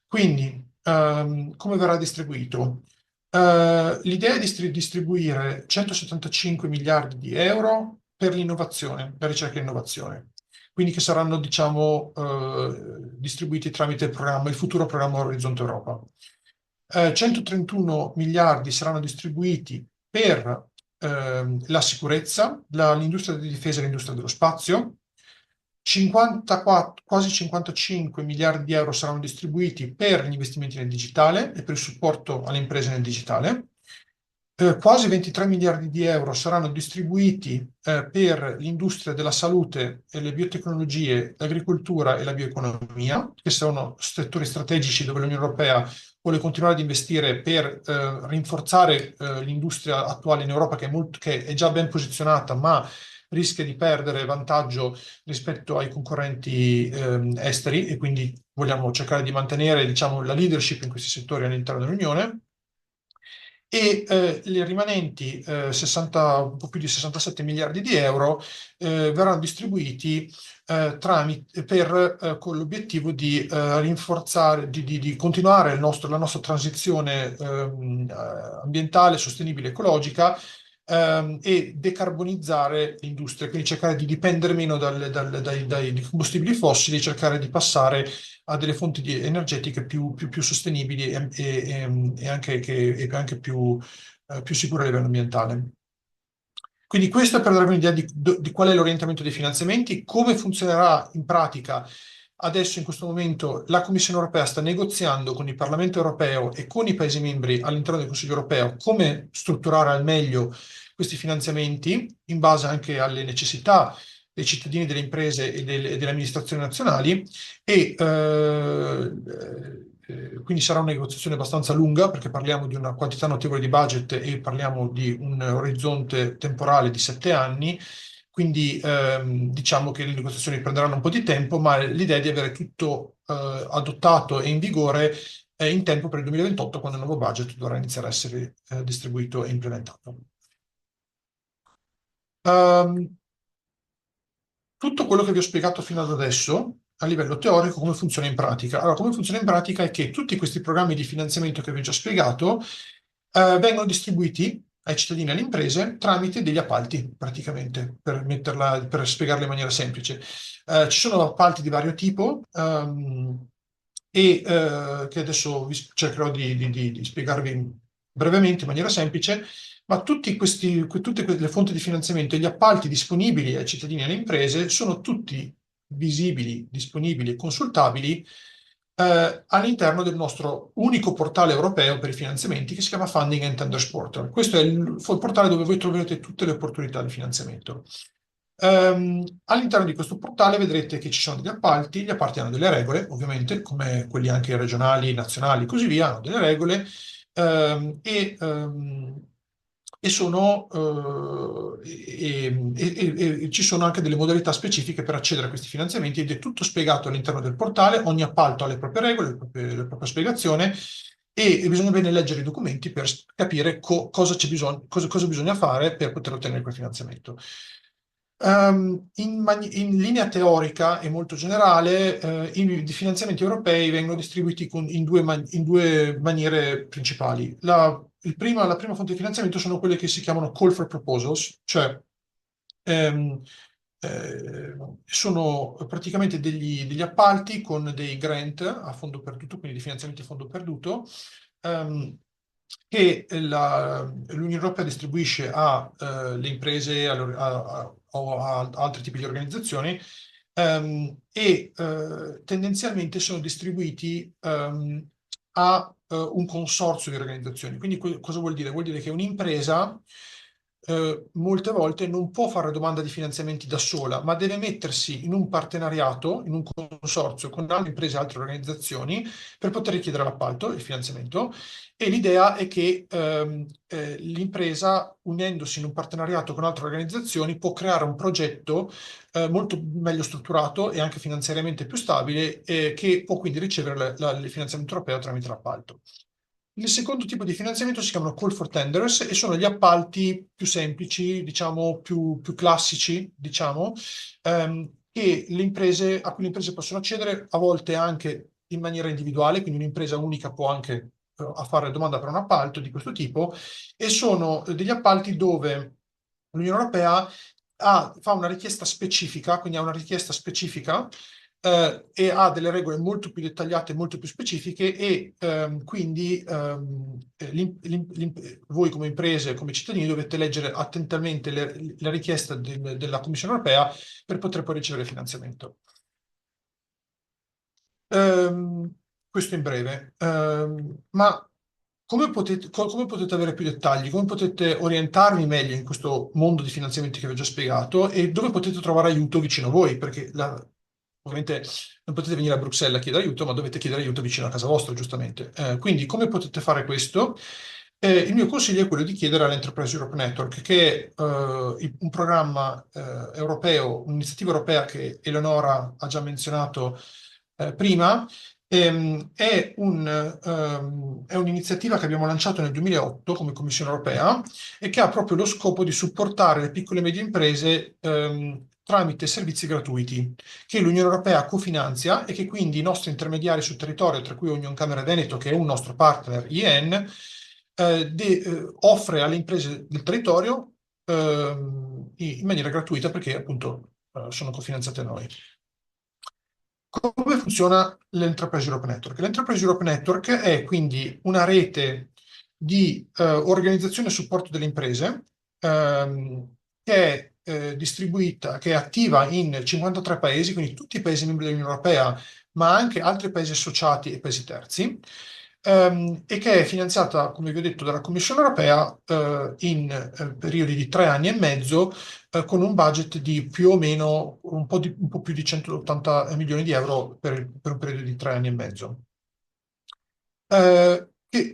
Quindi, come verrà distribuito? L'idea è di distribuire 175 miliardi di euro per l'innovazione, per ricerca e innovazione, quindi che saranno, diciamo, distribuiti tramite il futuro programma Orizzonte Europa. 131 miliardi saranno distribuiti per la sicurezza, l'industria di difesa e l'industria dello spazio. 54, quasi 55 miliardi di euro saranno distribuiti per gli investimenti nel digitale e per il supporto alle imprese nel digitale. Quasi 23 miliardi di euro saranno distribuiti per l'industria della salute e le biotecnologie, l'agricoltura e la bioeconomia, che sono settori strategici dove l'Unione Europea vuole continuare ad investire per rinforzare l'industria attuale in Europa, che è già ben posizionata, ma rischia di perdere vantaggio rispetto ai concorrenti esteri, e quindi vogliamo cercare di mantenere, diciamo, la leadership in questi settori all'interno dell'Unione. E le rimanenti 60, un po' più di 67 miliardi di euro verranno distribuiti con l'obiettivo di rinforzare, di continuare la nostra transizione ambientale, sostenibile, ecologica, e decarbonizzare l'industria, quindi cercare di dipendere meno dai combustibili fossili, cercare di passare a delle fonti energetiche più sostenibili e anche più sicure a livello ambientale. Quindi questo è per darvi un'idea di qual è l'orientamento dei finanziamenti, come funzionerà in pratica. Adesso in questo momento la Commissione europea sta negoziando con il Parlamento europeo e con i Paesi membri all'interno del Consiglio europeo come strutturare al meglio questi finanziamenti in base anche alle necessità dei cittadini, delle imprese e delle amministrazioni nazionali, e quindi sarà una negoziazione abbastanza lunga perché parliamo di una quantità notevole di budget e parliamo di un orizzonte temporale di 7 anni. Quindi diciamo che le negoziazioni prenderanno un po' di tempo, ma l'idea è di avere tutto adottato e in vigore in tempo per il 2028, quando il nuovo budget dovrà iniziare a essere distribuito e implementato. Tutto quello che vi ho spiegato fino ad adesso, a livello teorico, come funziona in pratica. Allora, come funziona in pratica è che tutti questi programmi di finanziamento che vi ho già spiegato vengono distribuiti ai cittadini e alle imprese tramite degli appalti, praticamente, per spiegarla in maniera semplice. Ci sono appalti di vario tipo che adesso cercherò di spiegarvi brevemente, in maniera semplice, ma tutte le fonti di finanziamento e gli appalti disponibili ai cittadini e alle imprese sono tutti visibili, disponibili e consultabili all'interno del nostro unico portale europeo per i finanziamenti che si chiama Funding and Tenders Portal. Questo è il portale dove voi troverete tutte le opportunità di finanziamento. All'interno di questo portale vedrete che ci sono degli appalti, gli appalti hanno delle regole, ovviamente, come quelli anche regionali, nazionali e così via, hanno delle regole ehm, e, ehm, e sono, e ci sono anche delle modalità specifiche per accedere a questi finanziamenti ed è tutto spiegato all'interno del portale, ogni appalto ha le proprie regole, la propria spiegazione e bisogna bene leggere i documenti per capire cosa c'è bisogno, cosa bisogna fare per poter ottenere quel finanziamento. In linea teorica e molto generale, i finanziamenti europei vengono distribuiti in due maniere principali. La prima fonte di finanziamento sono quelle che si chiamano call for proposals, cioè ehm, sono praticamente degli appalti con dei grant a fondo perduto, quindi di finanziamenti a fondo perduto, che l'Unione Europea distribuisce alle imprese o a altri tipi di organizzazioni e tendenzialmente sono distribuiti a un consorzio di organizzazioni. Quindi cosa vuol dire? Vuol dire che un'impresa molte volte non può fare domanda di finanziamenti da sola, ma deve mettersi in un partenariato, in un consorzio con altre imprese e altre organizzazioni per poter richiedere l'appalto, il finanziamento. E l'idea è che l'impresa, unendosi in un partenariato con altre organizzazioni, può creare un progetto molto meglio strutturato e anche finanziariamente più stabile, che può quindi ricevere il finanziamento europeo tramite l'appalto. Il secondo tipo di finanziamento si chiamano call for tenders e sono gli appalti più semplici, diciamo più classici, diciamo, a cui le imprese possono accedere a volte anche in maniera individuale, quindi un'impresa unica può anche a fare domanda per un appalto di questo tipo, e sono degli appalti dove l'Unione Europea fa una richiesta specifica, quindi ha una richiesta specifica e ha delle regole molto più dettagliate, molto più specifiche e quindi voi come imprese, come cittadini dovete leggere attentamente la richiesta della Commissione Europea per poter poi ricevere finanziamento. Questo in breve. Ma come potete avere più dettagli? Come potete orientarvi meglio in questo mondo di finanziamenti che vi ho già spiegato e dove potete trovare aiuto vicino a voi? Perché ovviamente non potete venire a Bruxelles a chiedere aiuto, ma dovete chiedere aiuto vicino a casa vostra, giustamente. Quindi come potete fare questo? Il mio consiglio è quello di chiedere all'Enterprise Europe Network, che è un programma europeo, un'iniziativa europea che Eleonora ha già menzionato prima. È un'iniziativa che abbiamo lanciato nel 2008 come Commissione Europea e che ha proprio lo scopo di supportare le piccole e medie imprese tramite servizi gratuiti che l'Unione Europea cofinanzia e che quindi i nostri intermediari sul territorio, tra cui Unioncamere Veneto, che è un nostro partner IN, offre alle imprese del territorio in maniera gratuita perché appunto sono cofinanziate da noi. Come funziona l'Enterprise Europe Network? L'Enterprise Europe Network è quindi una rete di organizzazione a supporto delle imprese che è distribuita, che è attiva in 53 paesi, quindi tutti i paesi membri dell'Unione Europea, ma anche altri paesi associati e paesi terzi, e che è finanziata, come vi ho detto, dalla Commissione Europea in periodi di 3 anni e mezzo con un budget di più o meno un po' più di 180 milioni di euro per un periodo di 3 anni e mezzo.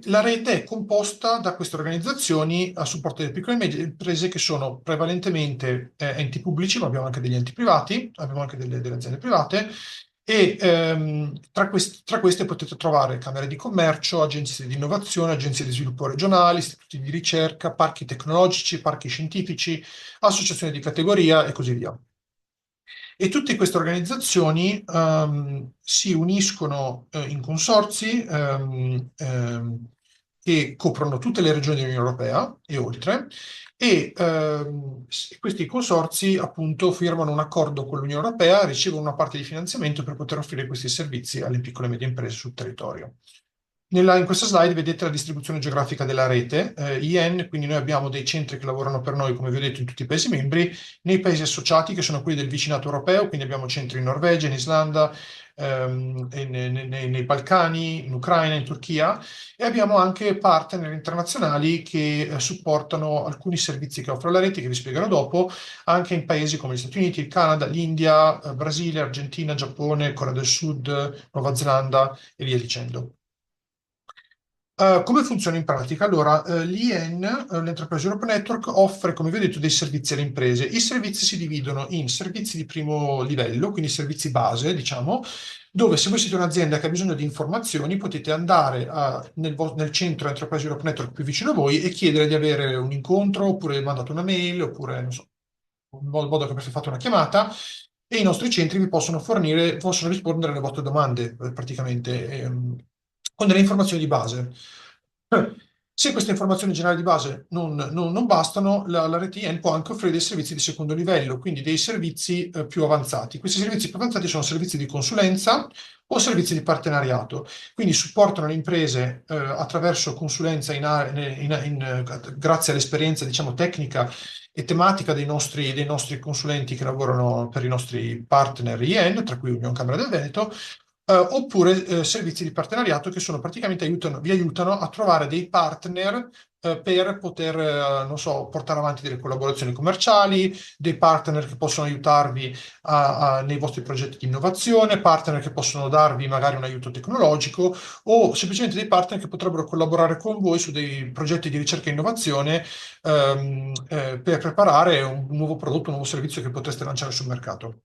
La rete è composta da queste organizzazioni a supporto delle piccole e medie imprese che sono prevalentemente enti pubblici, ma abbiamo anche degli enti privati, abbiamo anche delle aziende private e tra queste potete trovare camere di commercio, agenzie di innovazione, agenzie di sviluppo regionali, istituti di ricerca, parchi tecnologici, parchi scientifici, associazioni di categoria e così via. E tutte queste organizzazioni si uniscono in consorzi che coprono tutte le regioni dell'Unione Europea e oltre, e questi consorzi appunto firmano un accordo con l'Unione Europea, ricevono una parte di finanziamento per poter offrire questi servizi alle piccole e medie imprese sul territorio. In questa slide vedete la distribuzione geografica della rete IN, quindi noi abbiamo dei centri che lavorano per noi, come vi ho detto, in tutti i Paesi membri, nei Paesi associati che sono quelli del vicinato europeo, quindi abbiamo centri in Norvegia, in Islanda, nei Balcani, in Ucraina, in Turchia, e abbiamo anche partner internazionali che supportano alcuni servizi che offre la rete, che vi spiegherò dopo, anche in paesi come gli Stati Uniti, il Canada, l'India, Brasile, Argentina, Giappone, Corea del Sud, Nuova Zelanda e via dicendo. Come funziona in pratica? Allora, l'IN, l'Enterprise Europe Network, offre, come vi ho detto, dei servizi alle imprese. I servizi si dividono in servizi di primo livello, quindi servizi base, diciamo, dove se voi siete un'azienda che ha bisogno di informazioni, potete andare nel centro Enterprise Europe Network più vicino a voi e chiedere di avere un incontro, oppure mandate una mail, oppure, non so, in modo che avete fatto una chiamata, e i nostri centri vi possono fornire, possono rispondere alle vostre domande, praticamente, con delle informazioni di base. Se queste informazioni generali di base non bastano, la rete IN può anche offrire dei servizi di secondo livello, quindi dei servizi più avanzati. Questi servizi più avanzati sono servizi di consulenza o servizi di partenariato, quindi supportano le imprese attraverso consulenza grazie all'esperienza, diciamo, tecnica e tematica dei nostri consulenti che lavorano per i nostri partner IN, tra cui Unione Camera del Veneto, oppure servizi di partenariato che sono praticamente vi aiutano a trovare dei partner per poter, non so, portare avanti delle collaborazioni commerciali, dei partner che possono aiutarvi nei vostri progetti di innovazione, partner che possono darvi magari un aiuto tecnologico o semplicemente dei partner che potrebbero collaborare con voi su dei progetti di ricerca e innovazione per preparare un nuovo prodotto, un nuovo servizio che potreste lanciare sul mercato.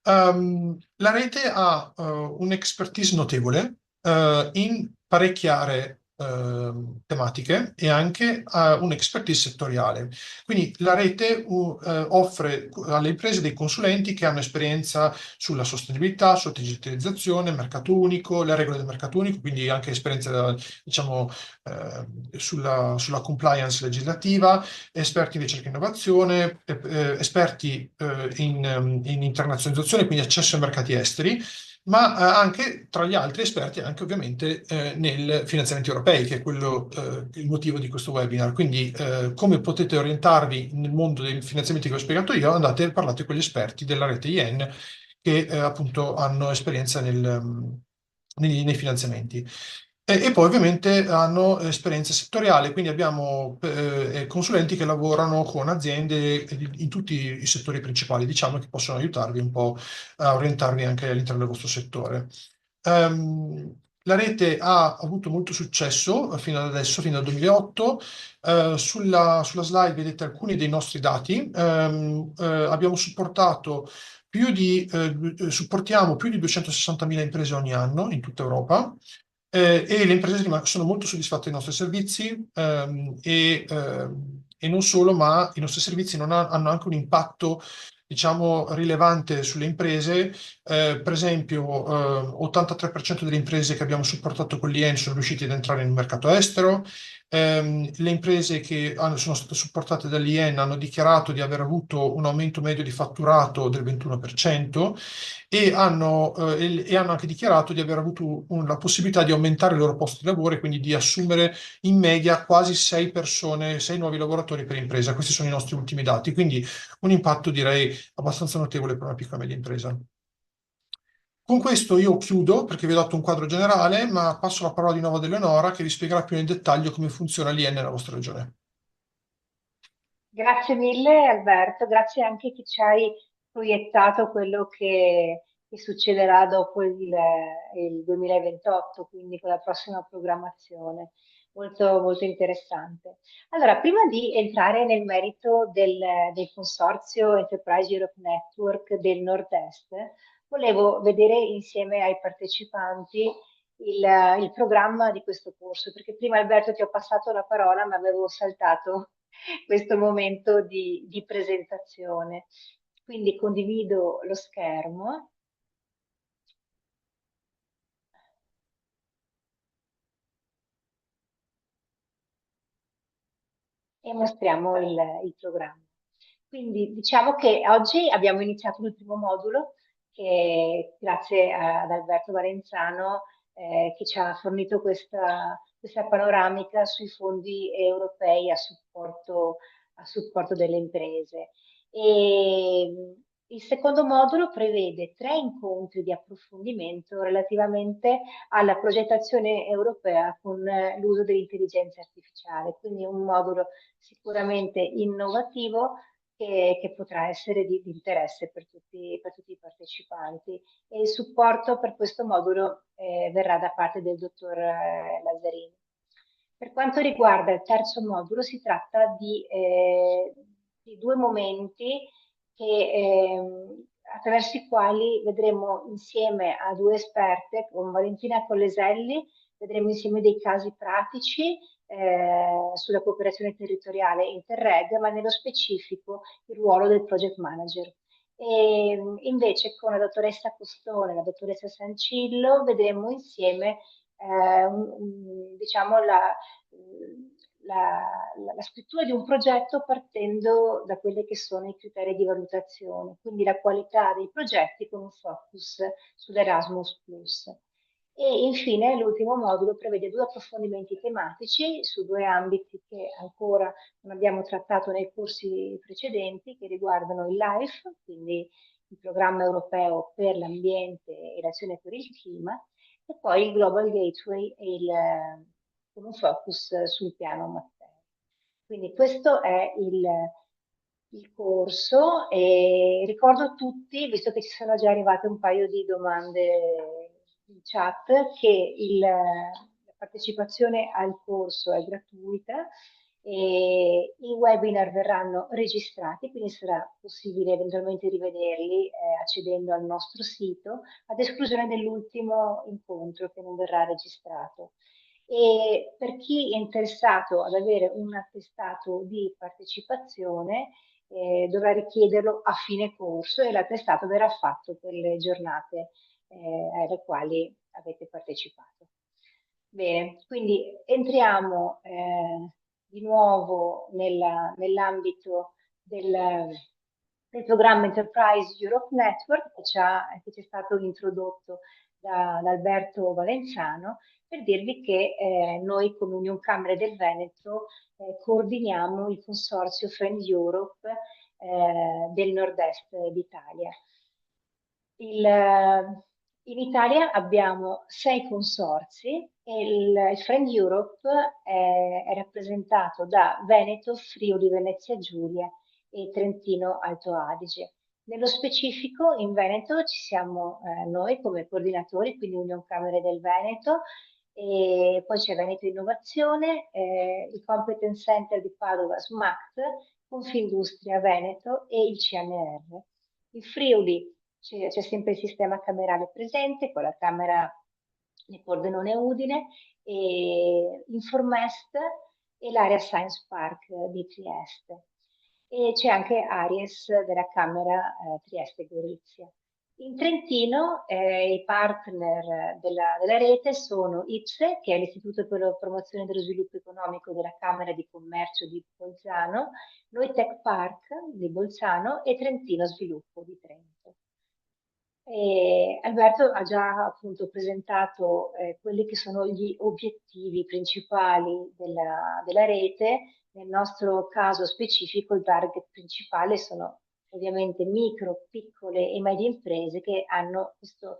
La rete ha un'expertise notevole in parecchie aree tematiche e anche un'expertise settoriale. Quindi la rete offre alle imprese dei consulenti che hanno esperienza sulla sostenibilità, sulla digitalizzazione, mercato unico, le regole del mercato unico, quindi anche esperienza, diciamo, sulla compliance legislativa, esperti in ricerca e innovazione, esperti in internazionalizzazione, quindi accesso ai mercati esteri, ma anche tra gli altri esperti anche ovviamente nel finanziamenti europei, che è quello il motivo di questo webinar. Quindi come potete orientarvi nel mondo dei finanziamenti che ho spiegato io, andate e parlate con gli esperti della rete IN che appunto hanno esperienza nei finanziamenti. E poi ovviamente hanno esperienza settoriale, quindi abbiamo consulenti che lavorano con aziende in tutti i settori principali, diciamo, che possono aiutarvi un po' a orientarvi anche all'interno del vostro settore. La rete ha avuto molto successo fino ad adesso, fino al 2008. Sulla slide vedete alcuni dei nostri dati. Abbiamo supportiamo più di 260.000 imprese ogni anno in tutta Europa. E le imprese sono molto soddisfatte dei nostri servizi e non solo, ma i nostri servizi hanno anche un impatto, diciamo, rilevante sulle imprese. Per esempio, 83% delle imprese che abbiamo supportato con l'IEN sono riusciti ad entrare nel mercato estero. Le imprese che sono state supportate dall'IEN hanno dichiarato di aver avuto un aumento medio di fatturato del 21% e hanno anche dichiarato di aver avuto la possibilità di aumentare il loro posto di lavoro e quindi di assumere in media quasi 6 persone, 6 nuovi lavoratori per impresa. Questi sono i nostri ultimi dati, quindi un impatto direi abbastanza notevole per una piccola e media impresa. Con questo io chiudo perché vi ho dato un quadro generale, ma passo la parola di nuovo ad Eleonora che vi spiegherà più nel dettaglio come funziona l'IN nella vostra regione. Grazie mille Alberto, grazie anche che ci hai proiettato quello che succederà dopo il 2028, quindi con la prossima programmazione. Molto, molto interessante. Allora, prima di entrare nel merito del consorzio Enterprise Europe Network del Nord-Est, volevo vedere insieme ai partecipanti il programma di questo corso, perché prima Alberto ti ho passato la parola, ma avevo saltato questo momento di presentazione. Quindi condivido lo schermo e mostriamo il programma. Quindi diciamo che oggi abbiamo iniziato il primo modulo che grazie ad Alberto Valenzano che ci ha fornito questa panoramica sui fondi europei a supporto delle imprese. E il secondo modulo prevede 3 incontri di approfondimento relativamente alla progettazione europea con l'uso dell'intelligenza artificiale, quindi un modulo sicuramente innovativo che potrà essere di interesse per tutti i partecipanti. E il supporto per questo modulo verrà da parte del dottor Lazzarini. Per quanto riguarda il terzo modulo, si tratta di 2 momenti attraverso i quali vedremo insieme a 2 esperte, con Valentina Colleselli, vedremo insieme dei casi pratici sulla cooperazione territoriale Interreg, ma nello specifico il ruolo del project manager. E invece con la dottoressa Costone e la dottoressa Sancillo vedremo insieme diciamo la scrittura di un progetto partendo da quelli che sono i criteri di valutazione, quindi la qualità dei progetti con un focus sull'Erasmus+. E infine l'ultimo modulo prevede 2 approfondimenti tematici su 2 ambiti che ancora non abbiamo trattato nei corsi precedenti, che riguardano il LIFE, quindi il programma europeo per l'ambiente e l'azione per il clima, e poi il Global Gateway con un focus sul piano Mattei. Quindi questo è il corso e ricordo a tutti, visto che ci sono già arrivate un paio di domande in chat, che la partecipazione al corso è gratuita e i webinar verranno registrati, quindi sarà possibile eventualmente rivederli accedendo al nostro sito, ad esclusione dell'ultimo incontro che non verrà registrato. E per chi è interessato ad avere un attestato di partecipazione, dovrà richiederlo a fine corso e l'attestato verrà fatto per le giornate alle quali avete partecipato. Bene, quindi entriamo di nuovo nell'ambito del programma Enterprise Europe Network che ci è stato introdotto da Alberto Valenzano, per dirvi che noi con Union Camere del Veneto coordiniamo il consorzio Friend Europe del nord-est d'Italia. In Italia abbiamo 6 consorzi e il Friend Europe è rappresentato da Veneto, Friuli, Venezia Giulia e Trentino Alto Adige. Nello specifico in Veneto ci siamo noi come coordinatori, quindi Union Camere del Veneto, e poi c'è Veneto Innovazione, il Competence Center di Padova SMACT, Confindustria Veneto e il CNR. In Friuli c'è sempre il sistema camerale presente con la Camera di Pordenone Udine, e Informest e l'area Science Park di Trieste. E c'è anche Aries della Camera Trieste-Gorizia. In Trentino i partner della rete sono IPSE, che è l'Istituto per la Promozione dello Sviluppo Economico della Camera di Commercio di Bolzano, Noi Tech Park di Bolzano e Trentino Sviluppo di Trento. Alberto ha già appunto presentato quelli che sono gli obiettivi principali della rete. Nel nostro caso specifico il target principale sono ovviamente micro, piccole e medie imprese che hanno questo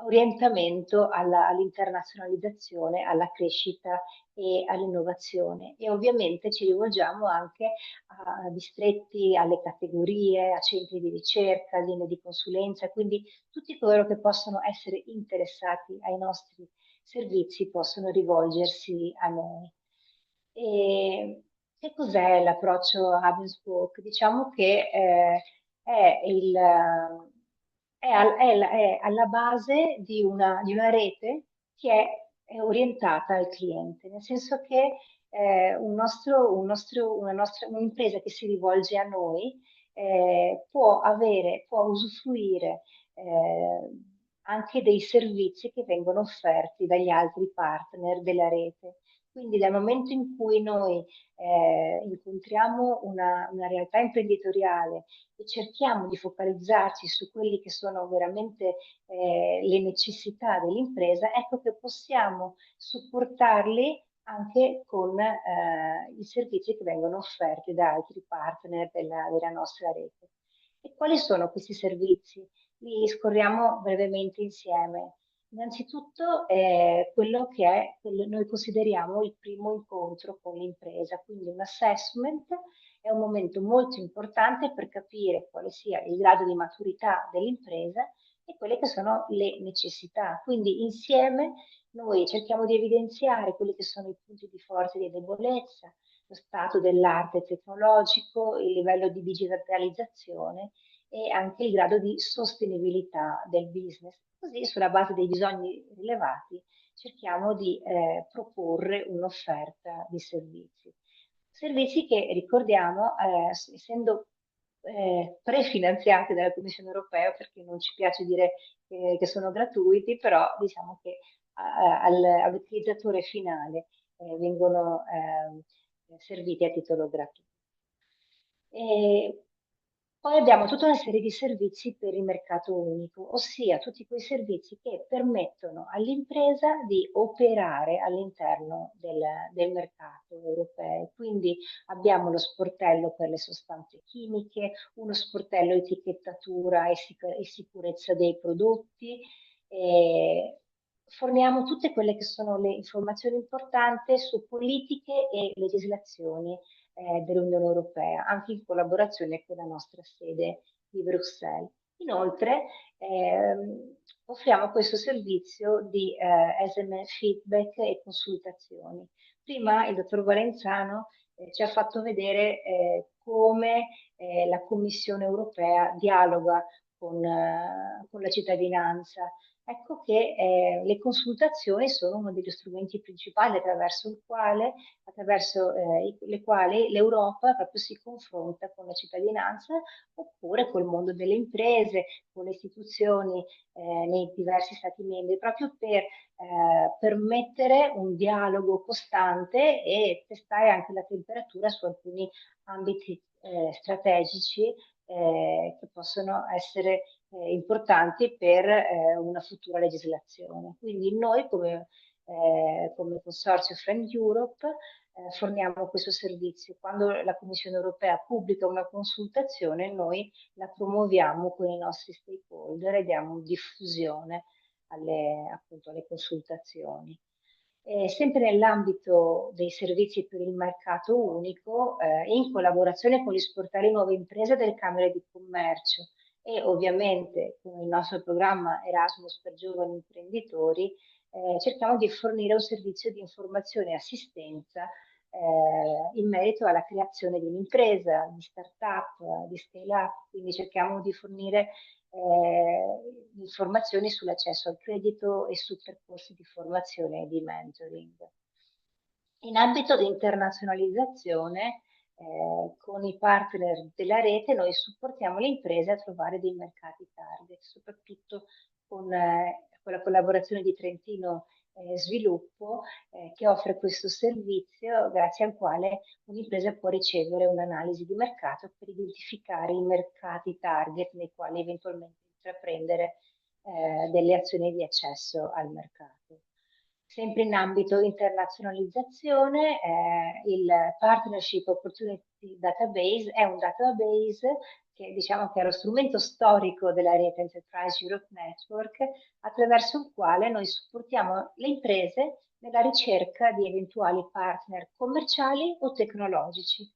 orientamento all'internazionalizzazione, alla crescita e all'innovazione. E ovviamente ci rivolgiamo anche a distretti, alle categorie, a centri di ricerca, linee di consulenza, quindi tutti coloro che possono essere interessati ai nostri servizi possono rivolgersi a noi. E che cos'è l'approccio Hub and Spoke? Diciamo che è alla base di una rete che è orientata al cliente, nel senso che un'impresa che si rivolge a noi può usufruire anche dei servizi che vengono offerti dagli altri partner della rete. Quindi dal momento in cui noi incontriamo una realtà imprenditoriale e cerchiamo di focalizzarci su quelli che sono veramente le necessità dell'impresa, ecco che possiamo supportarli anche con i servizi che vengono offerti da altri partner della nostra rete. E quali sono questi servizi? Li scorriamo brevemente insieme. Innanzitutto quello che noi consideriamo il primo incontro con l'impresa, quindi un assessment è un momento molto importante per capire quale sia il grado di maturità dell'impresa e quelle che sono le necessità. Quindi insieme noi cerchiamo di evidenziare quelli che sono i punti di forza e di debolezza, lo stato dell'arte tecnologico, il livello di digitalizzazione e anche il grado di sostenibilità del business. Così, sulla base dei bisogni rilevati, cerchiamo di proporre un'offerta di servizi. Servizi che, ricordiamo, essendo prefinanziati dalla Commissione europea, perché non ci piace dire che sono gratuiti, però diciamo che all'utilizzatore finale vengono serviti a titolo gratuito. E poi abbiamo tutta una serie di servizi per il mercato unico, ossia tutti quei servizi che permettono all'impresa di operare all'interno del mercato europeo. Quindi abbiamo lo sportello per le sostanze chimiche, uno sportello etichettatura e sicurezza dei prodotti. Forniamo tutte quelle che sono le informazioni importanti su politiche e legislazioni dell'Unione Europea, anche in collaborazione con la nostra sede di Bruxelles. Inoltre offriamo questo servizio di SMA feedback e consultazioni. Prima il dottor Valenzano ci ha fatto vedere come la Commissione europea dialoga con la cittadinanza. Ecco che le consultazioni sono uno degli strumenti principali attraverso le quali l'Europa proprio si confronta con la cittadinanza oppure col mondo delle imprese, con le istituzioni nei diversi Stati membri, proprio per permettere un dialogo costante e testare anche la temperatura su alcuni ambiti strategici che possono essere importanti per una futura legislazione. Quindi noi come Consorzio Friend Europe forniamo questo servizio. Quando la Commissione europea pubblica una consultazione, noi la promuoviamo con i nostri stakeholder e diamo diffusione appunto, alle consultazioni. Sempre nell'ambito dei servizi per il mercato unico, in collaborazione con gli sportelli Nuove Imprese delle Camere di Commercio e ovviamente con il nostro programma Erasmus per giovani imprenditori, cerchiamo di fornire un servizio di informazione e assistenza in merito alla creazione di un'impresa, di start-up, di scale-up, quindi cerchiamo di fornire informazioni sull'accesso al credito e su percorsi di formazione e di mentoring. In ambito di internazionalizzazione, con i partner della rete, noi supportiamo le imprese a trovare dei mercati target, soprattutto con la collaborazione di Trentino Sviluppo, che offre questo servizio grazie al quale un'impresa può ricevere un'analisi di mercato per identificare i mercati target nei quali eventualmente intraprendere delle azioni di accesso al mercato. Sempre in ambito internazionalizzazione, il Partnership Opportunity Database è un database che diciamo che è lo strumento storico della rete Enterprise Europe Network, attraverso il quale noi supportiamo le imprese nella ricerca di eventuali partner commerciali o tecnologici.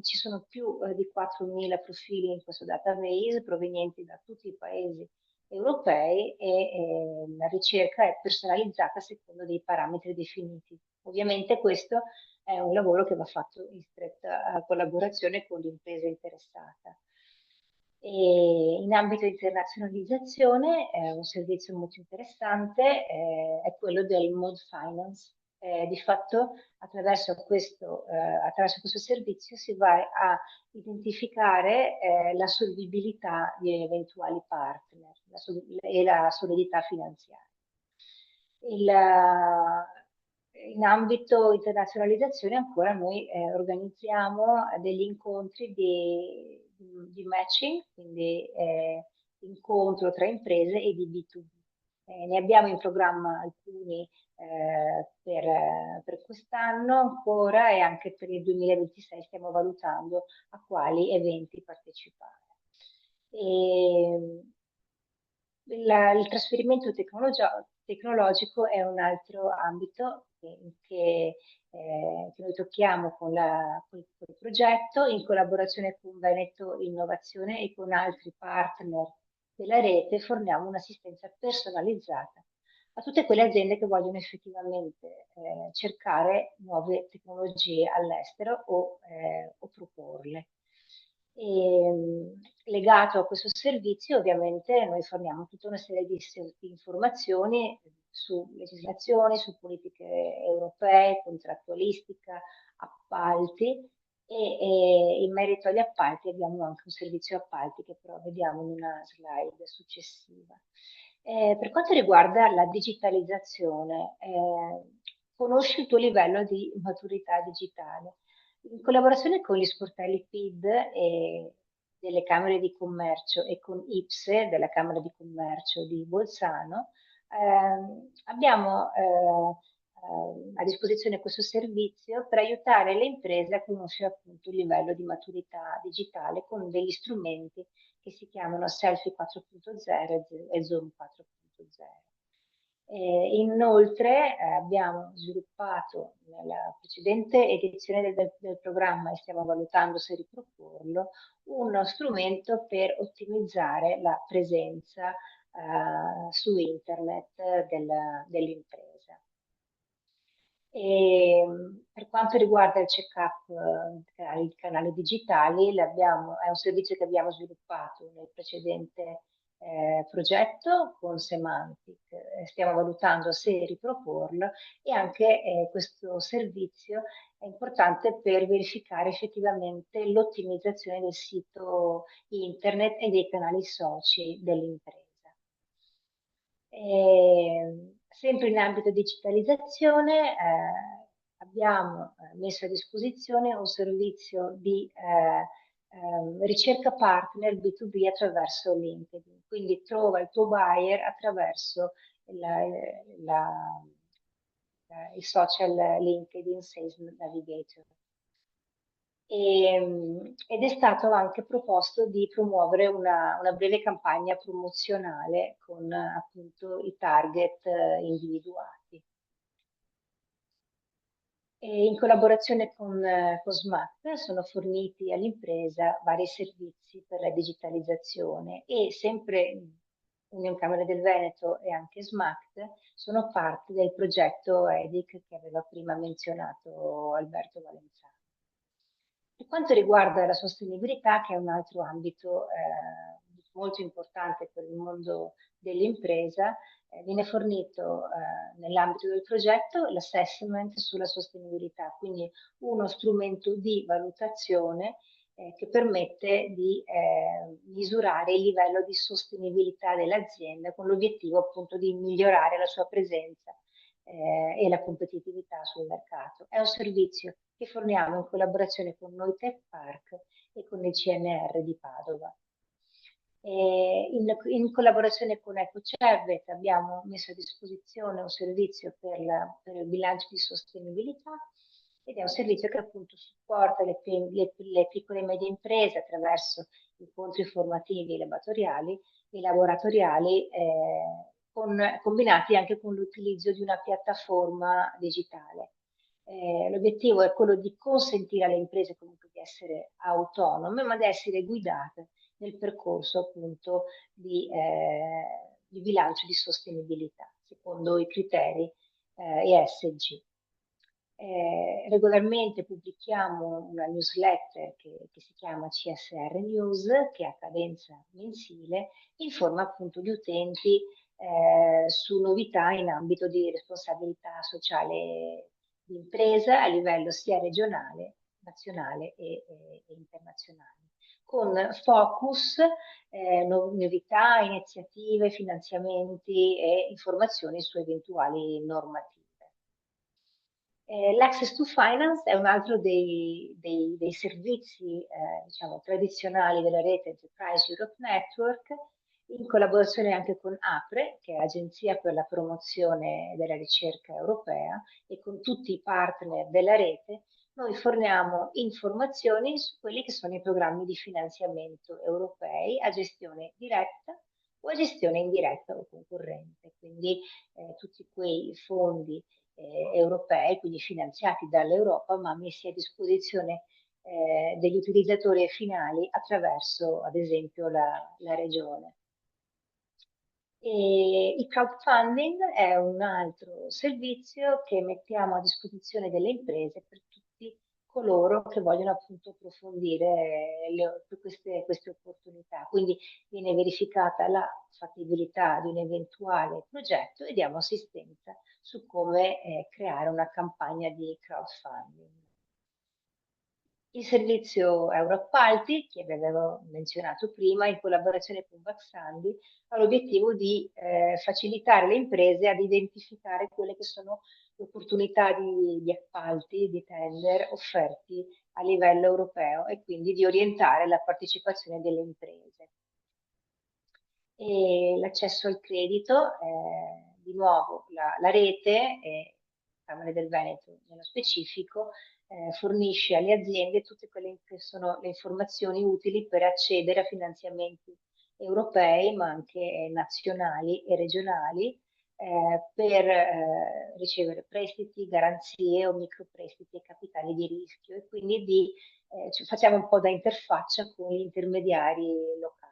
Ci sono più di 4.000 profili in questo database provenienti da tutti i paesi europei e la ricerca è personalizzata secondo dei parametri definiti. Ovviamente questo è un lavoro che va fatto in stretta collaborazione con l'impresa interessata. E in ambito di internazionalizzazione un servizio molto interessante è quello del Mode Finance. Di fatto attraverso questo servizio si va a identificare la solvibilità di eventuali partner e la solidità finanziaria. In ambito internazionalizzazione ancora noi organizziamo degli incontri di matching, quindi incontro tra imprese e di B2B. Ne abbiamo in programma alcuni per quest'anno ancora e anche per il 2026 stiamo valutando a quali eventi partecipare. Il trasferimento tecnologico è un altro ambito che noi tocchiamo con il progetto in collaborazione con Veneto Innovazione e con altri partner della rete forniamo un'assistenza personalizzata a tutte quelle aziende che vogliono effettivamente cercare nuove tecnologie all'estero o proporle. Legato a questo servizio ovviamente noi forniamo tutta una serie di informazioni su legislazioni, su politiche europee, contrattualistica, appalti e in merito agli appalti abbiamo anche un servizio appalti che però vediamo in una slide successiva. Per quanto riguarda la digitalizzazione, conosci il tuo livello di maturità digitale? In collaborazione con gli sportelli PID e delle Camere di Commercio e con IPSE della Camera di Commercio di Bolzano, abbiamo a disposizione questo servizio per aiutare le imprese a conoscere appunto il livello di maturità digitale con degli strumenti che si chiamano Selfie 4.0 e Zoom 4.0. Inoltre abbiamo sviluppato nella precedente edizione del programma e stiamo valutando se riproporlo, uno strumento per ottimizzare la presenza su internet dell'impresa. Per quanto riguarda il check-up, i canali digitali, è un servizio che abbiamo sviluppato nel precedente progetto con Semantic, stiamo valutando se riproporlo e anche questo servizio è importante per verificare effettivamente l'ottimizzazione del sito internet e dei canali soci dell'impresa. Sempre in ambito digitalizzazione abbiamo messo a disposizione un servizio di ricerca partner B2B attraverso LinkedIn, quindi trova il tuo buyer attraverso il social LinkedIn Sales Navigator. Ed è stato anche proposto di promuovere una breve campagna promozionale con appunto i target individuati. In collaborazione con SMAC sono forniti all'impresa vari servizi per la digitalizzazione e sempre Unione Camere del Veneto e anche SMAC sono parte del progetto EDIC che aveva prima menzionato Alberto Valenzano. Per quanto riguarda la sostenibilità, che è un altro ambito molto importante per il mondo dell'impresa, viene fornito nell'ambito del progetto l'assessment sulla sostenibilità, quindi uno strumento di valutazione che permette di misurare il livello di sostenibilità dell'azienda con l'obiettivo appunto di migliorare la sua presenza e la competitività sul mercato. È un servizio che forniamo in collaborazione con Noi Tech Park e con il CNR di Padova. In collaborazione con EcoCervet abbiamo messo a disposizione un servizio per il bilancio di sostenibilità ed è un servizio che appunto supporta le piccole e medie imprese attraverso incontri formativi e laboratoriali combinati anche con l'utilizzo di una piattaforma digitale. L'obiettivo è quello di consentire alle imprese comunque di essere autonome, ma di essere guidate nel percorso appunto di bilancio di sostenibilità, secondo i criteri ESG. Regolarmente pubblichiamo una newsletter che si chiama CSR News, che ha cadenza mensile, informa appunto gli utenti su novità in ambito di responsabilità sociale di impresa a livello sia regionale, nazionale e internazionale, con focus, novità, iniziative, finanziamenti e informazioni su eventuali normative. L'Access to Finance è un altro dei servizi diciamo, tradizionali della rete Enterprise Europe Network, in collaborazione anche con APRE, che è Agenzia per la promozione della ricerca europea, e con tutti i partner della rete. Noi forniamo informazioni su quelli che sono i programmi di finanziamento europei a gestione diretta o a gestione indiretta o concorrente, quindi tutti quei fondi europei, quindi finanziati dall'Europa, ma messi a disposizione degli utilizzatori finali attraverso, ad esempio, la regione. E il crowdfunding è un altro servizio che mettiamo a disposizione delle imprese per tutti coloro che vogliono appunto approfondire queste opportunità. Quindi viene verificata la fattibilità di un eventuale progetto e diamo assistenza su come creare una campagna di crowdfunding. Il servizio Euroappalti, che vi avevo menzionato prima, in collaborazione con Baxandi, ha l'obiettivo di facilitare le imprese ad identificare quelle che sono le opportunità di appalti, di tender offerti a livello europeo e quindi di orientare la partecipazione delle imprese. E l'accesso al credito, di nuovo la rete, Camere del Veneto nello specifico, fornisce alle aziende tutte quelle che sono le informazioni utili per accedere a finanziamenti europei, ma anche nazionali e regionali, per ricevere prestiti, garanzie o microprestiti e capitali di rischio, e quindi facciamo un po' da interfaccia con gli intermediari locali.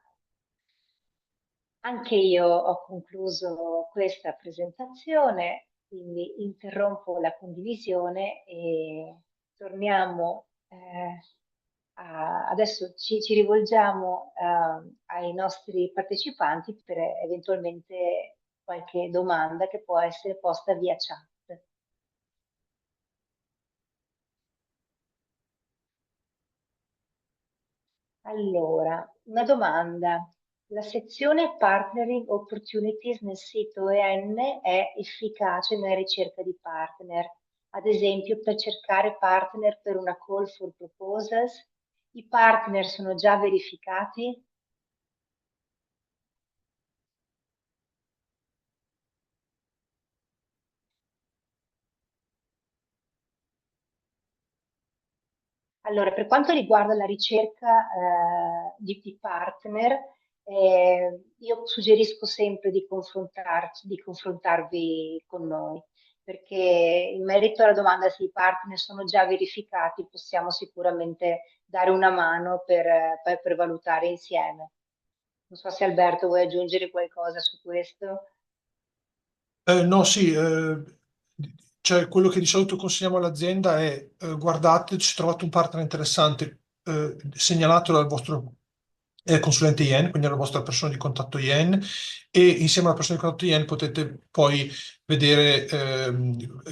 Anche io ho concluso questa presentazione, quindi interrompo la condivisione e torniamo. Adesso ci rivolgiamo ai nostri partecipanti per eventualmente qualche domanda che può essere posta via chat. Allora, una domanda. La sezione Partnering Opportunities nel sito EN è efficace nella ricerca di partner, ad esempio per cercare partner per una call for proposals? I partner sono già verificati? Allora, per quanto riguarda la ricerca di partner, io suggerisco sempre di confrontarvi con noi, perché in merito alla domanda se i partner sono già verificati, possiamo sicuramente dare una mano per valutare insieme. Non so se Alberto vuoi aggiungere qualcosa su questo. No, sì, cioè quello che di solito consigliamo all'azienda è guardate se trovate un partner interessante, segnalatelo al vostro consulente IEN, quindi alla vostra persona di contatto IEN, e insieme alla persona di contatto IEN potete poi vedere,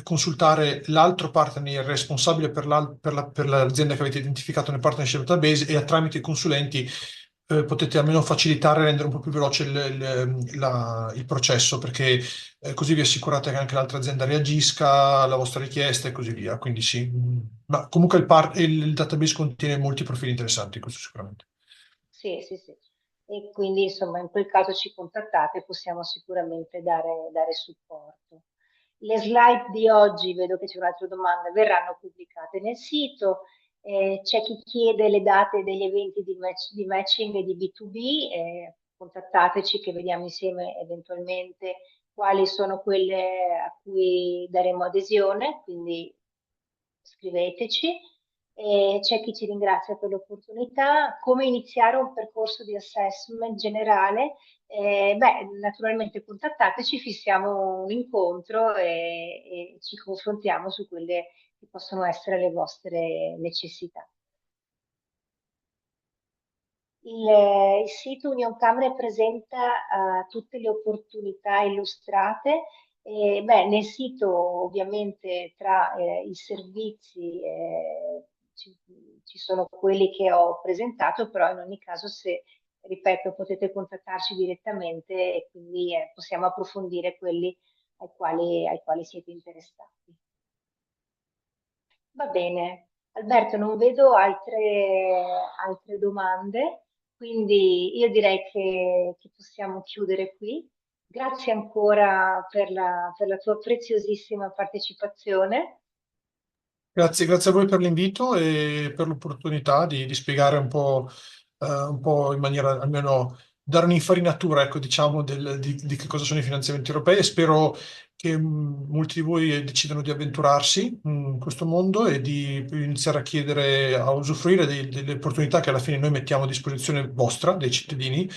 consultare l'altro partner responsabile per l'azienda che avete identificato nel partnership database, e tramite i consulenti potete almeno facilitare e rendere un po' più veloce il processo, perché così vi assicurate che anche l'altra azienda reagisca alla vostra richiesta e così via. Quindi sì, ma comunque il database contiene molti profili interessanti, questo sicuramente. Sì, sì, sì. E quindi insomma in quel caso ci contattate e possiamo sicuramente dare supporto. Le slide di oggi, vedo che c'è un'altra domanda, verranno pubblicate nel sito. C'è chi chiede le date degli eventi di matching e di B2B, contattateci che vediamo insieme eventualmente quali sono quelle a cui daremo adesione, quindi scriveteci. E c'è chi ci ringrazia per l'opportunità. Come iniziare un percorso di assessment generale? Beh, naturalmente contattateci, fissiamo un incontro e ci confrontiamo su quelle che possono essere le vostre necessità. Il sito Union Camere presenta tutte le opportunità illustrate. Beh, nel sito ovviamente tra i servizi ci, ci sono quelli che ho presentato, però in ogni caso se, ripeto, potete contattarci direttamente e quindi possiamo approfondire quelli ai quali siete interessati. Va bene. Alberto, non vedo altre domande, quindi io direi che possiamo chiudere qui. Grazie ancora per la tua preziosissima partecipazione. Grazie a voi per l'invito e per l'opportunità di spiegare un po' in maniera almeno dare un'infarinatura, ecco, diciamo, di che cosa sono i finanziamenti europei e spero che molti di voi decidano di avventurarsi in questo mondo e di iniziare a chiedere, a usufruire delle opportunità che alla fine noi mettiamo a disposizione vostra, dei cittadini,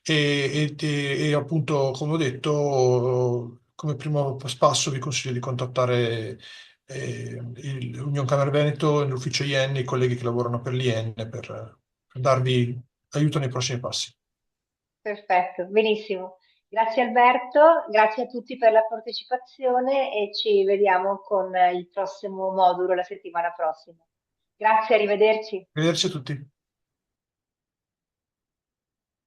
e appunto, come ho detto, come primo passo vi consiglio di contattare l'Unione Camere Veneto, l'ufficio IN, i colleghi che lavorano per l'IN per darvi aiuto nei prossimi passi. Perfetto, benissimo. Grazie Alberto, grazie a tutti per la partecipazione e ci vediamo con il prossimo modulo la settimana prossima. Grazie, arrivederci. Arrivederci a tutti.